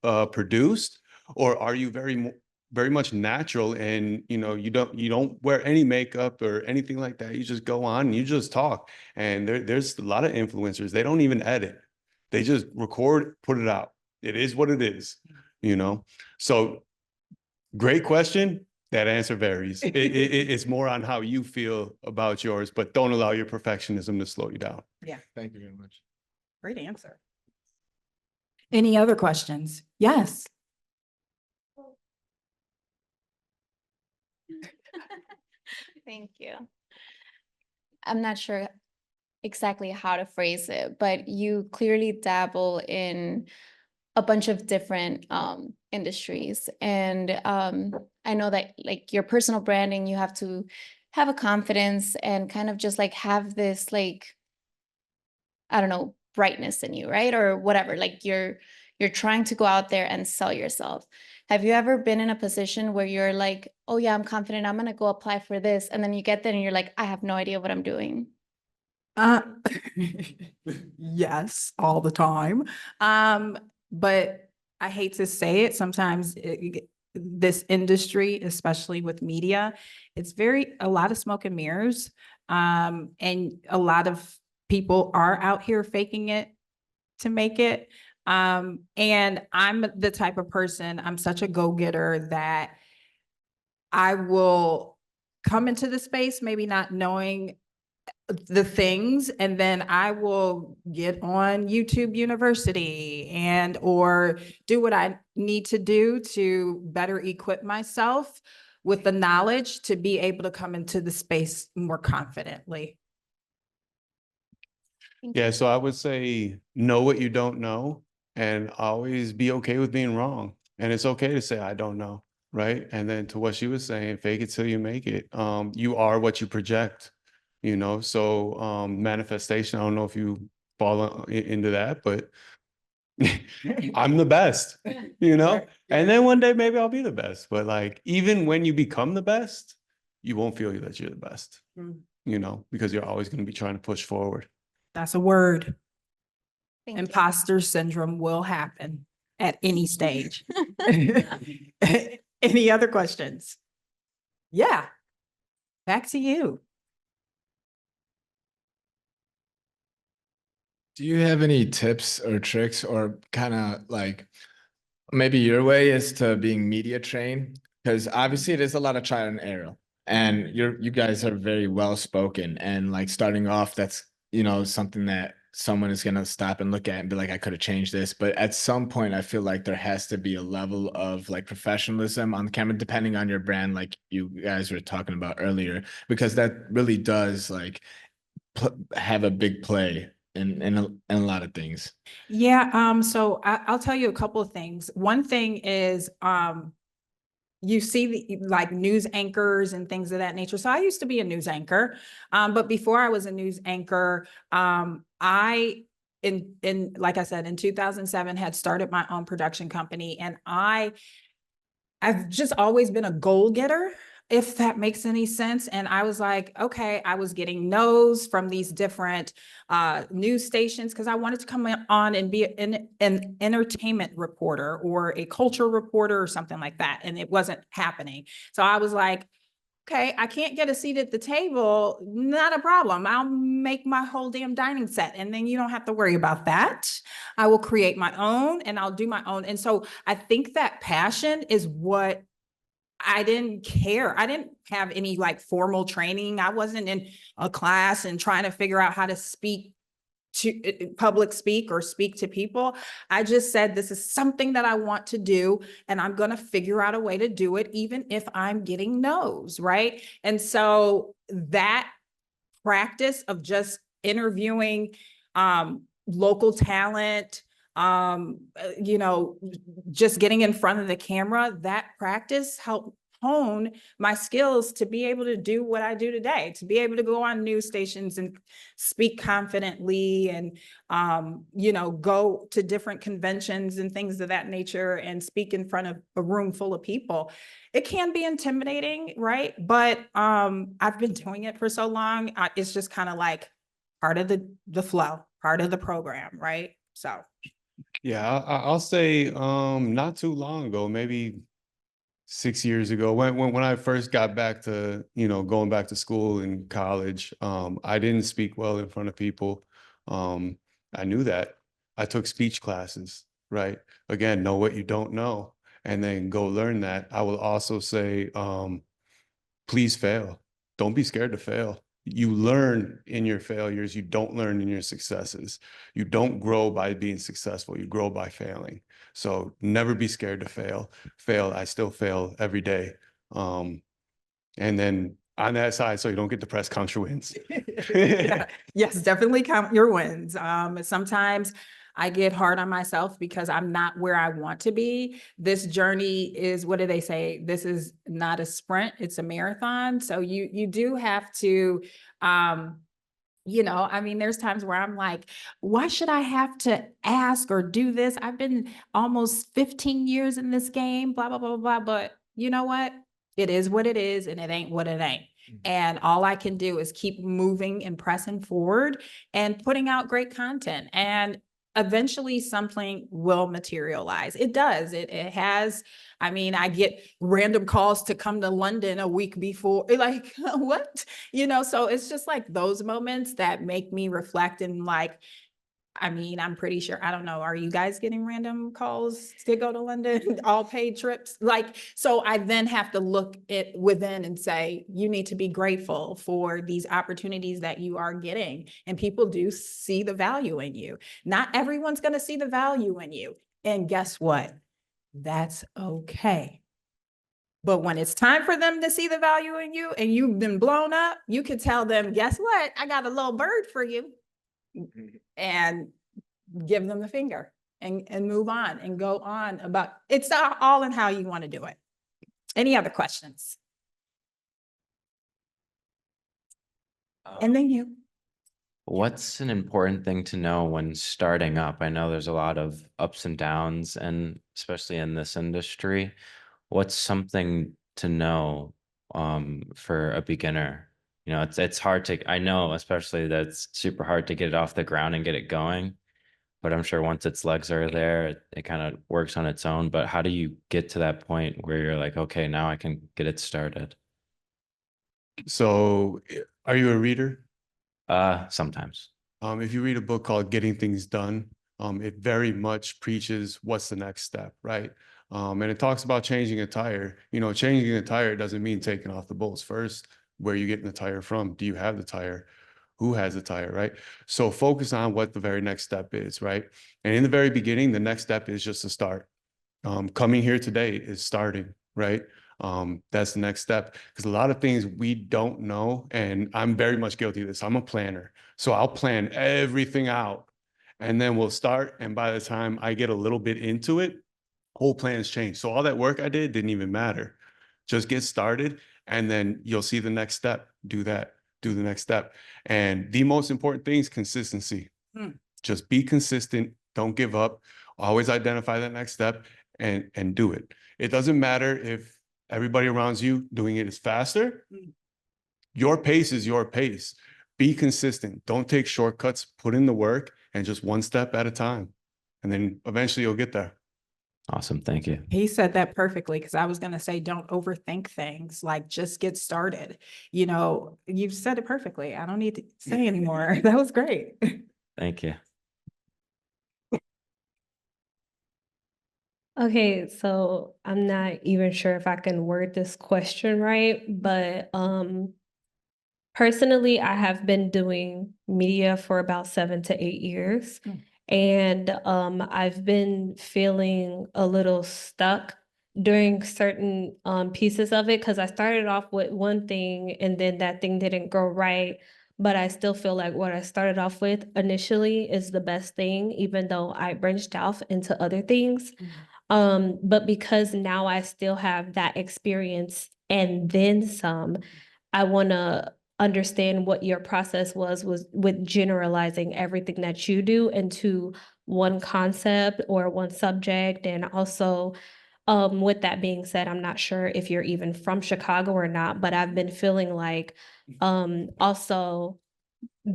produced, or are you very much natural, and you know you don't wear any makeup or anything like that? You just go on and you just talk. And there's a lot of influencers, they don't even edit, they just record, put it out. It is what it is, you know. So great question. That answer varies. It's more on how you feel about yours, but don't allow your perfectionism to slow you down. Yeah. Thank you very much. Great answer. Any other questions? Yes. Thank you. I'm not sure exactly how to phrase it, but you clearly dabble in a bunch of different industries. And I know that like your personal branding, you have to have a confidence and kind of just like have this like, I don't know, brightness in you, right? Or whatever, like you're trying to go out there and sell yourself. Have you ever been in a position where you're like, oh yeah, I'm confident, I'm gonna go apply for this. And then you get there and you're like, I have no idea what I'm doing. Yes, all the time. But I hate to say it, sometimes this industry, especially with media, it's a lot of smoke and mirrors. And a lot of people are out here faking it to make it. And I'm the type of person, I'm such a go-getter that I will come into the space, maybe not knowing the things, and then I will get on YouTube University or do what I need to do to better equip myself with the knowledge to be able to come into the space more confidently. Thank you. Yeah, so I would say know what you don't know and always be okay with being wrong. And it's okay to say, I don't know, right? And then to what she was saying, fake it till you make it. You are what you project, you know? So manifestation, I don't know if you fall into that, but I'm the best, you know? Right, And yeah. then one day maybe I'll be the best. But like, even when you become the best, you won't feel that you're the best, Mm. you know, because you're always going to be trying to push forward. That's a word. Thank you. Imposter syndrome will happen at any stage. Any other questions? Yeah. Back to you. Do you have any tips or tricks or kind of like maybe your way is to being media trained? Because obviously there's a lot of trial and error. And you guys are very well spoken and like starting off, that's something that someone is gonna stop and look at and be like, I could have changed this. But at some point, I feel like there has to be a level of like professionalism on camera, depending on your brand, like you guys were talking about earlier, because that really does like have a big play in a lot of things. Yeah, so I'll tell you a couple of things. One thing is, you see the like news anchors and things of that nature. So I used to be a news anchor, but before I was a news anchor, I in like I said, in 2007 had started my own production company, and I've just always been a goal getter, if that makes any sense. And I was like, okay, I was getting no's from these different news stations because I wanted to come on and be an entertainment reporter or a culture reporter or something like that. And it wasn't happening. So I was like, okay, I can't get a seat at the table. Not a problem. I'll make my whole damn dining set. And then you don't have to worry about that. I will create my own and I'll do my own. And so I think that passion is what I didn't care. I didn't have any like formal training. I wasn't in a class and trying to figure out how to speak to public speak or speak to people. I just said, this is something that I want to do, and I'm going to figure out a way to do it, even if I'm getting no's, right? And so that practice of just interviewing local talent, just getting in front of the camera, that practice helped hone my skills to be able to do what I do today, to be able to go on news stations and speak confidently and, go to different conventions and things of that nature and speak in front of a room full of people. It can be intimidating, right? But I've been doing it for so long. It's just kind of like part of the flow, part of the program, right? So. Yeah, I'll say not too long ago, maybe 6 years ago, when I first got back to, going back to school in college, I didn't speak well in front of people. I knew that. I took speech classes, right? Again, know what you don't know, and then go learn that. I will also say, please fail. Don't be scared to fail. You learn in your failures. You don't learn in your successes. You don't grow by being successful. You grow by failing. So never be scared to fail. I still fail every day. And then on that side, so you don't get depressed, count your wins. Yeah. Yes, definitely count your wins. Sometimes I get hard on myself because I'm not where I want to be. This journey is, what do they say? This is not a sprint, it's a marathon. So you do have to, there's times where I'm like, why should I have to ask or do this? I've been almost 15 years in this game, blah, blah, blah, blah. But you know what? It is what it is, and it ain't what it ain't. And all I can do is keep moving and pressing forward and putting out great content. And eventually something will materialize. It does. It has. I mean, I get random calls to come to London a week before, like, what? So it's just like those moments that make me reflect and like, I mean, I'm pretty sure, I don't know, are you guys getting random calls to go to London, all paid trips? Like, so I then have to look it within and say, you need to be grateful for these opportunities that you are getting. And people do see the value in you. Not everyone's going to see the value in you. And guess what? That's okay. But when it's time for them to see the value in you and you've been blown up, you can tell them, guess what? I got a little bird for you. and give them the finger and move on and go on about, it's all in how you want to do it. Any other questions? And then you. What's an important thing to know when starting up? I know there's a lot of ups and downs, and especially in this industry, what's something to know for a beginner? You know, it's hard to, I know, especially that it's super hard to get it off the ground and get it going, but I'm sure once its legs are there, it kind of works on its own. But how do you get to that point where you're like, okay, now I can get it started? So are you a reader? Sometimes. If you read a book called Getting Things Done, it very much preaches what's the next step, right? And it talks about changing a tire. You know, changing a tire doesn't mean taking off the bolts first. Where are you getting the tire from? Do you have the tire? Who has the tire, right? So focus on what the very next step is, right? And in the very beginning, the next step is just to start. Coming here today is starting, right? That's the next step, because a lot of things we don't know, and I'm very much guilty of this. I'm a planner, so I'll plan everything out, and then we'll start. And by the time I get a little bit into it, whole plans change. So all that work I did didn't even matter. Just get started, and then you'll see the next step. Do that. Do the next step. And the most important thing is consistency. Just be consistent. Don't give up. Always identify that next step and do it. It doesn't matter if everybody around you doing it is faster. Your pace is your pace. Be consistent. Don't take shortcuts. Put in the work, and just one step at a time. And then eventually you'll get there. Awesome. Thank you. He said that perfectly, because I was going to say, don't overthink things, like just get started. You know, you've said it perfectly. I don't need to say anymore. That was great. Thank you. Okay, so I'm not even sure if I can word this question right, but personally, I have been doing media for about 7 to 8 years. And I've been feeling a little stuck during certain pieces of it, because I started off with one thing and then that thing didn't go right. But I still feel like what I started off with initially is the best thing, even though I branched off into other things. But because now I still have that experience and then some, I want to understand what your process was with generalizing everything that you do into one concept or one subject. And also, with that being said, I'm not sure if you're even from Chicago or not, but I've been feeling like also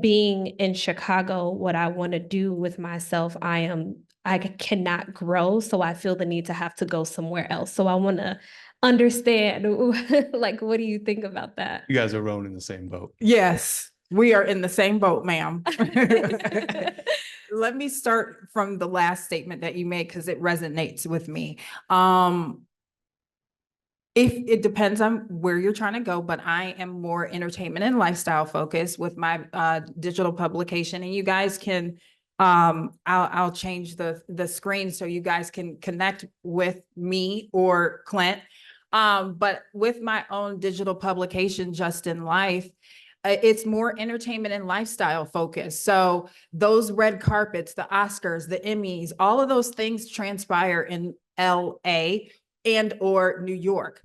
being in Chicago, what I want to do with myself, I cannot grow. So I feel the need to have to go somewhere else. So I want to understand, like, what do you think about that? You guys are rowing in the same boat. Yes, we are in the same boat, ma'am. Let me start from the last statement that you made, because it resonates with me. If it depends on where you're trying to go, but I am more entertainment and lifestyle focused with my digital publication, and you guys can, I'll change the screen so you guys can connect with me or Clint. But with my own digital publication, Just in Life, it's more entertainment and lifestyle focused. So those red carpets, the Oscars, the Emmys, all of those things transpire in LA and or New York.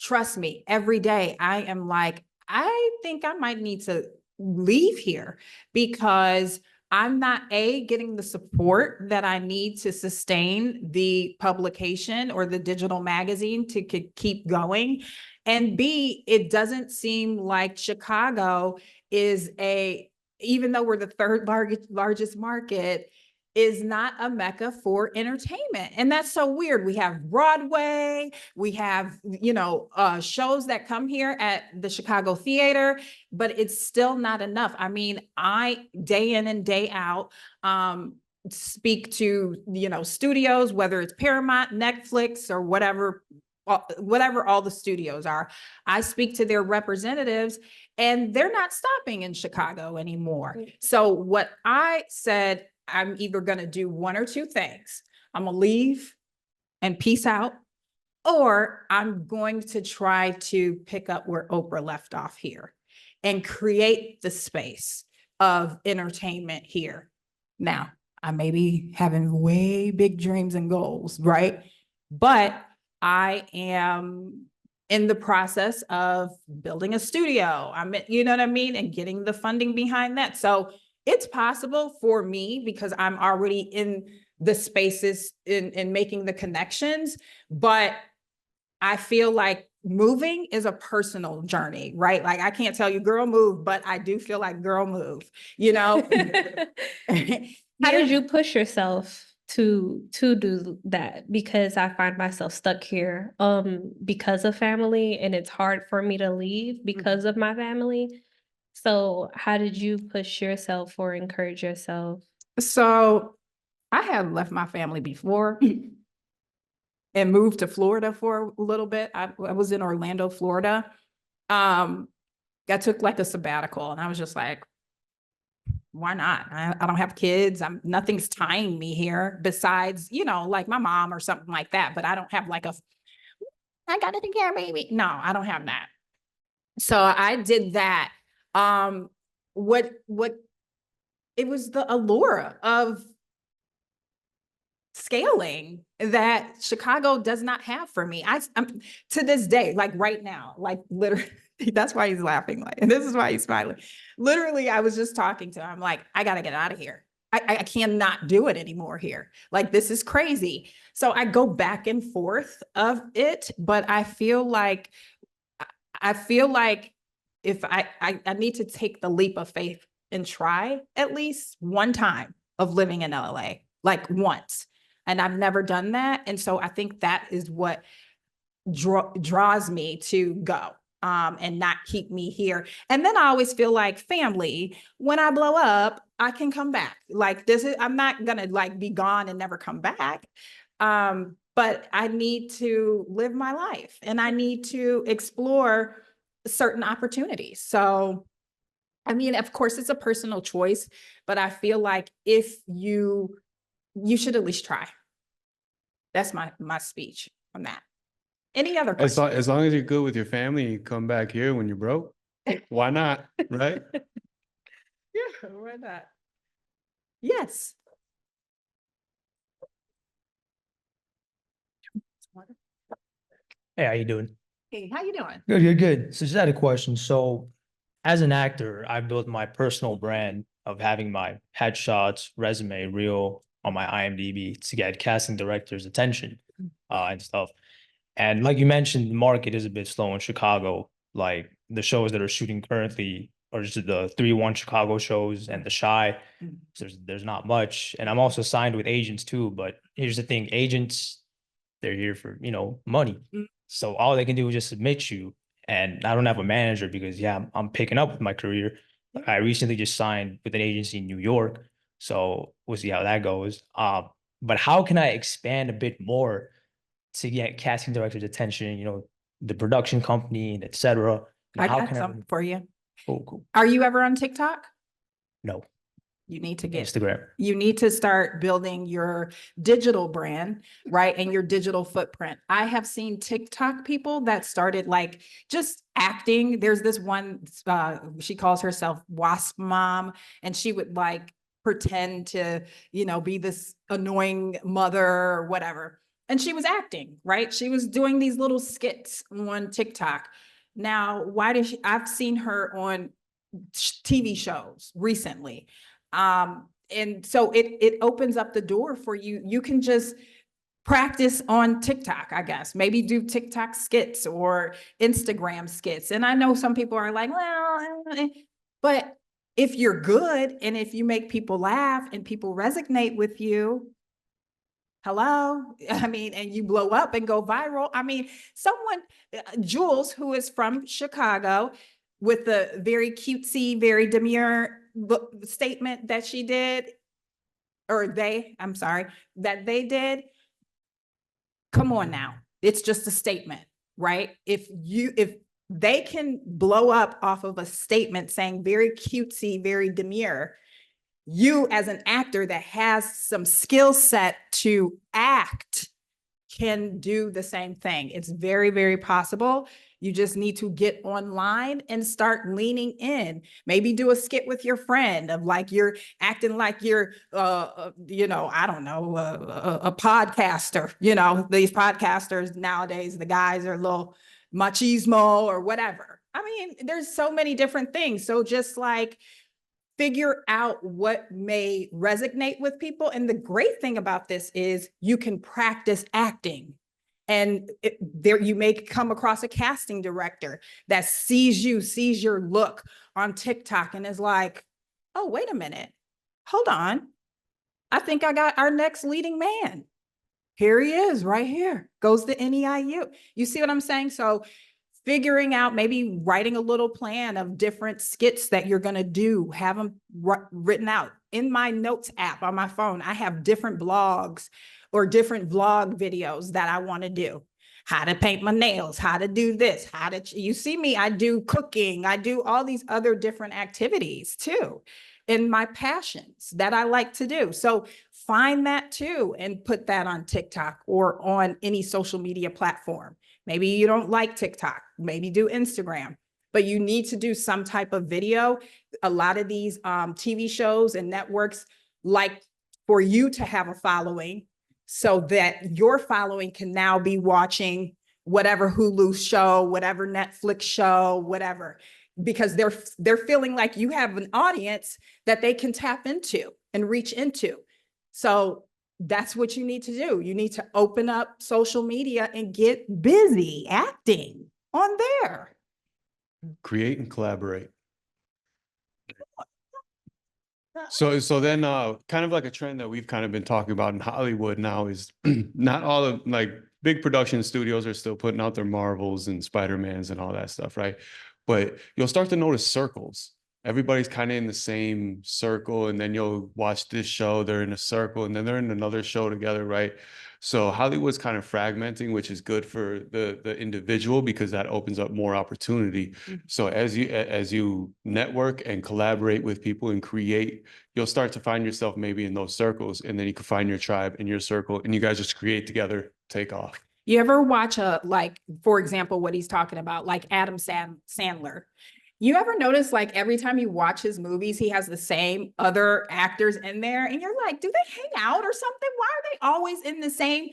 Trust me, every day I am like, I think I might need to leave here, because I'm not getting the support that I need to sustain the publication or the digital magazine to keep going. And B, it doesn't seem like Chicago is even though we're the third largest market, is not a mecca for entertainment. And that's so weird. We have Broadway, we have, shows that come here at the Chicago Theater, but it's still not enough. I mean, I day in and day out, speak to, studios, whether it's Paramount, Netflix, or whatever all the studios are. I speak to their representatives, and they're not stopping in Chicago anymore. So what I said, I'm either going to do one or two things. I'm going to leave and peace out, or I'm going to try to pick up where Oprah left off here and create the space of entertainment here. Now, I may be having way big dreams and goals, right? But I am in the process of building a studio. You know what I mean? And getting the funding behind that. So it's possible for me because I'm already in the spaces in making the connections, but I feel like moving is a personal journey, right? Like I can't tell you girl move, but I do feel like girl move, you know? How did you push yourself to do that? Because I find myself stuck here because of family, and it's hard for me to leave because of my family. So how did you push yourself or encourage yourself? So I had left my family before and moved to Florida for a little bit. I was in Orlando, Florida. I took like a sabbatical and I was just like, why not? I don't have kids. Nothing's tying me here besides, you know, like my mom or something like that. But I don't have like I gotta take care of baby. No, I don't have that. So I did that. What it was the allure of scaling that Chicago does not have for me. I'm to this day, like right now, like literally, that's why he's laughing. Like, and this is why he's smiling. Literally, I was just talking to him. I'm like, I gotta get out of here. I cannot do it anymore here. Like, this is crazy. So I go back and forth of it, but I feel like if I need to take the leap of faith and try at least one time of living in LA, like once. And I've never done that. And so I think that is what draws me to go and not keep me here. And then I always feel like family, when I blow up, I can come back. Like I'm not gonna like be gone and never come back. But I need to live my life and I need to explore certain opportunities. So, I mean, of course, it's a personal choice, but I feel like if you should at least try. That's my speech on that. Any other As questions? long as you're good with your family, you come back here when you're broke. Why not? Right? Yeah, why not? Yes. Hey, how you doing? Hey, how you doing? Good. So just had a question. So as an actor, I built my personal brand of having my headshots, resume, reel on my IMDb to get casting directors' attention and stuff. And like you mentioned, the market is a bit slow in Chicago. Like the shows that are shooting currently are just the 3-1 Chicago shows and the Shy. So there's not much. And I'm also signed with agents too. But here's the thing, agents, they're here for, money. So all they can do is just submit you. And I don't have a manager because I'm picking up with my career. I recently just signed with an agency in New York. So we'll see how that goes. But how can I expand a bit more to get casting directors' attention, the production company, and et cetera? I got something for you. Cool. Are you ever on TikTok? No. You need to get Instagram. You need to start building your digital brand, right? And your digital footprint. I have seen TikTok people that started like just acting. There's this one, she calls herself Wasp Mom, and she would like pretend to, be this annoying mother or whatever. And she was acting, right? She was doing these little skits on TikTok. Now, I've seen her on TV shows recently. And so it opens up the door for you. You can just practice on TikTok, I guess. Maybe do TikTok skits or Instagram skits. And I know some people are like, well, but if you're good and if you make people laugh and people resonate with you, hello, I mean, and you blow up and go viral. I mean, Jules, who is from Chicago, with the very cutesy, very demure statement that she did, that they did. Come on now. It's just a statement, right? If they can blow up off of a statement saying very cutesy, very demure, you as an actor that has some skill set to act can do the same thing. It's very, very possible. You just need to get online and start leaning in. Maybe do a skit with your friend of like you're acting like you're, you know, I don't know, a podcaster. You know, these podcasters nowadays, the guys are a little machismo or whatever. I mean, there's so many different things. So just like figure out what may resonate with people. And the great thing about this is you can practice acting. And there you may come across a casting director that sees you, sees your look on TikTok and is like, oh, wait a minute, hold on. I think I got our next leading man. Here he is right here, goes to NEIU. You see what I'm saying? So figuring out, maybe writing a little plan of different skits that you're going to do, have them written out. In my notes app on my phone, I have different blogs or different vlog videos that I want to do. How to paint my nails, how to do this, how to, you see me, I do cooking, I do all these other different activities too, in my passions that I like to do. So find that too and put that on TikTok or on any social media platform. Maybe you don't like TikTok, maybe do Instagram, but you need to do some type of video. A lot of these TV shows and networks like for you to have a following so that your following can now be watching whatever Hulu show, whatever Netflix show, whatever, because they're feeling like you have an audience that they can tap into and reach into. So that's what you need to do. You need to open up social media and get busy acting on there. Create and collaborate. So then kind of like a trend that we've kind of been talking about in Hollywood now is not all of like big production studios are still putting out their Marvels and Spider-Mans and all that stuff, right? But you'll start to notice circles. Everybody's kind of in the same circle, and then you'll watch this show, they're in a circle, and then they're in another show together, right? So Hollywood's kind of fragmenting, which is good for the individual because that opens up more opportunity. So as you network and collaborate with people and create, you'll start to find yourself maybe in those circles, and then you can find your tribe in your circle, and you guys just create together, take off. You ever watch like, for example, what he's talking about, like Adam Sandler? You ever notice like every time you watch his movies, he has the same other actors in there and you're like, do they hang out or something? Why are they always in the same?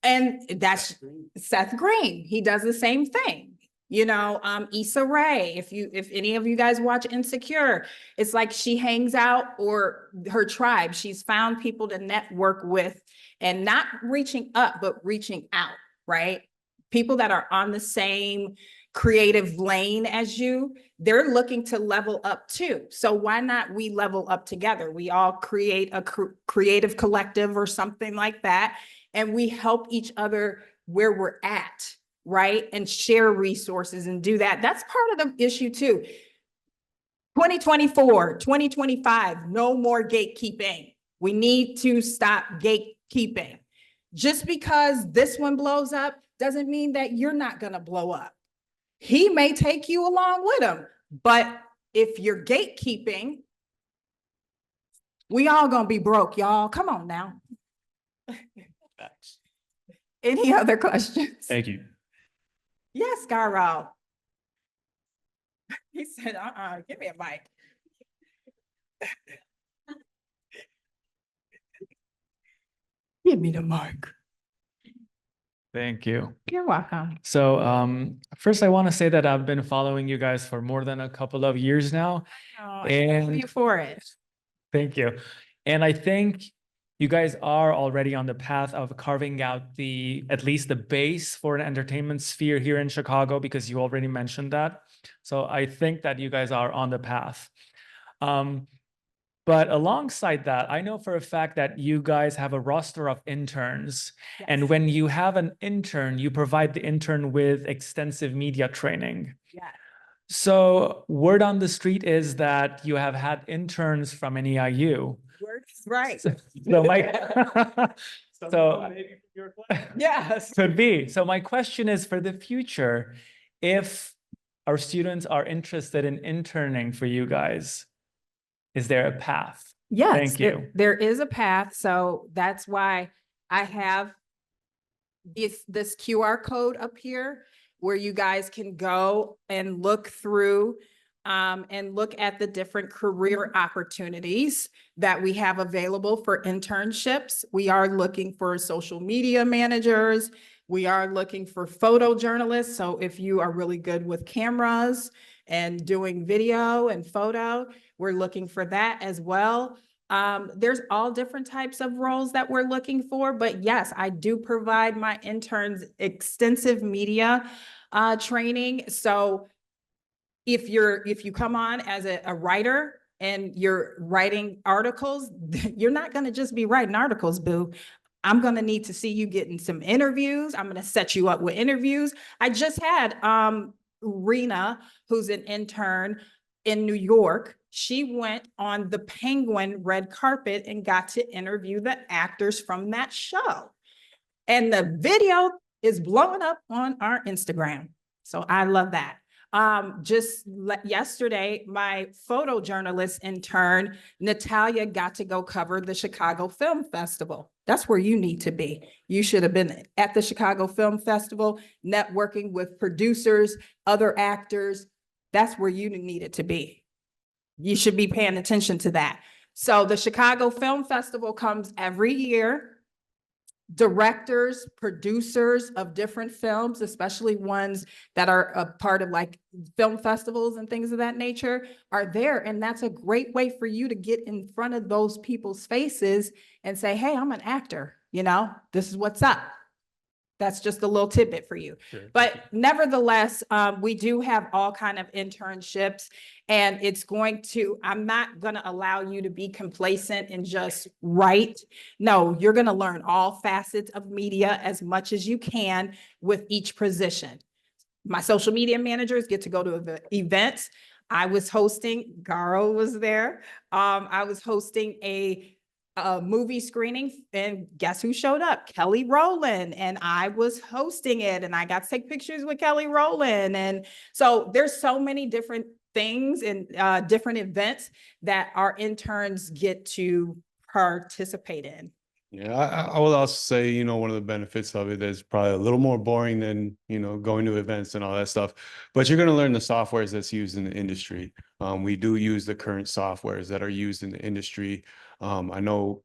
And that's Seth Green. He does the same thing. You know, Issa Rae, if any of you guys watch Insecure, it's like she hangs out, or her tribe. She's found people to network with and not reaching up, but reaching out, right? People that are on the same creative lane as you, they're looking to level up too. So why not we level up together? We all create a creative collective or something like that, and we help each other where we're at, right? And share resources and do that. That's part of the issue too. 2024, 2025, no more gatekeeping. We need to stop gatekeeping. Just because this one blows up doesn't mean that you're not going to blow up. He may take you along with him, but if you're gatekeeping, we all gonna be broke, y'all. Come on now. Any other questions? Thank you. Yes, Garo. He said, give me a mic. Give me the mic. Thank you. You're welcome. So first I want to say that I've been following you guys for more than a couple of years now. And And you for it. thank you. And I think you guys are already on the path of carving out at least the base for an entertainment sphere here in Chicago, because you already mentioned that. So I think that you guys are on the path. But alongside that, I know for a fact that you guys have a roster of interns. Yes. And when you have an intern, you provide the intern with extensive media training. Yeah. So word on the street is that you have had interns from NEIU. Right. So my Yes. could be. So my question is, for the future, if our students are interested in interning for you guys, is there a path? Yes, Thank you. there is a path. So that's why I have this QR code up here. where you guys can go and look through and look at the different career opportunities that we have available for internships. We are looking for social media managers. We are looking for photojournalists. So if you are really good with cameras and doing video and photo, we're looking for that as well. There's all different types of roles that we're looking for, but yes, I do provide my interns extensive media training. So if you come on as a writer and you're writing articles, you're not going to just be writing articles, boo. I'm going to need to see you getting some interviews. I'm going to set you up with interviews. I just had Rena, who's an intern in New York. She went on the Penguin red carpet and got to interview the actors from that show. And the video is blowing up on our Instagram. So I love that. Yesterday, my photojournalist intern, Natalia, got to go cover the Chicago Film Festival. That's where you need to be. You should have been at the Chicago Film Festival, networking with producers, other actors. That's where you needed to be. You should be paying attention to that. So the Chicago Film Festival comes every year. Directors, producers of different films, especially ones that are a part of like film festivals and things of that nature, are there. And that's a great way for you to get in front of those people's faces and say, hey, I'm an actor, this is what's up. That's just a little tidbit for you. Sure. But nevertheless, we do have all kind of internships, and I'm not going to allow you to be complacent and just write. No, you're going to learn all facets of media as much as you can with each position. My social media managers get to go to the events. I was hosting, Garo was there. I was hosting a movie screening, and guess who showed up? Kelly Rowland. And I was hosting it, and I got to take pictures with Kelly Rowland. And so there's so many different things and different events that our interns get to participate in. Yeah, I will also say, one of the benefits of it is probably a little more boring than, going to events and all that stuff. But you're going to learn the softwares that's used in the industry. We do use the current softwares that are used in the industry. I know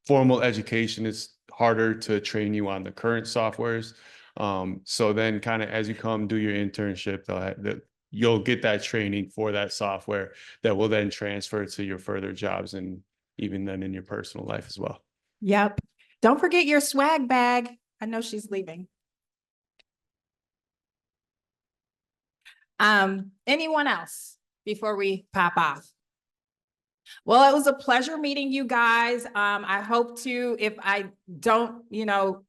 formal education is harder to train you on the current softwares. So then kind of as you come do your internship, you'll get that training for that software that will then transfer to your further jobs and even then in your personal life as well. Yep. Don't forget your swag bag. I know she's leaving. Anyone else before we pop off? Well, it was a pleasure meeting you guys. I hope to, if I don't,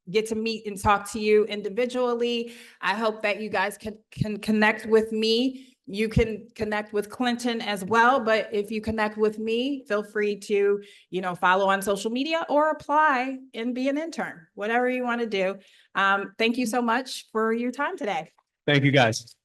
get to meet and talk to you individually, I hope that you guys can connect with me. You can connect with Clinton as well, but if you connect with me, feel free to, follow on social media or apply and be an intern, whatever you want to do. Thank you so much for your time today. Thank you, guys.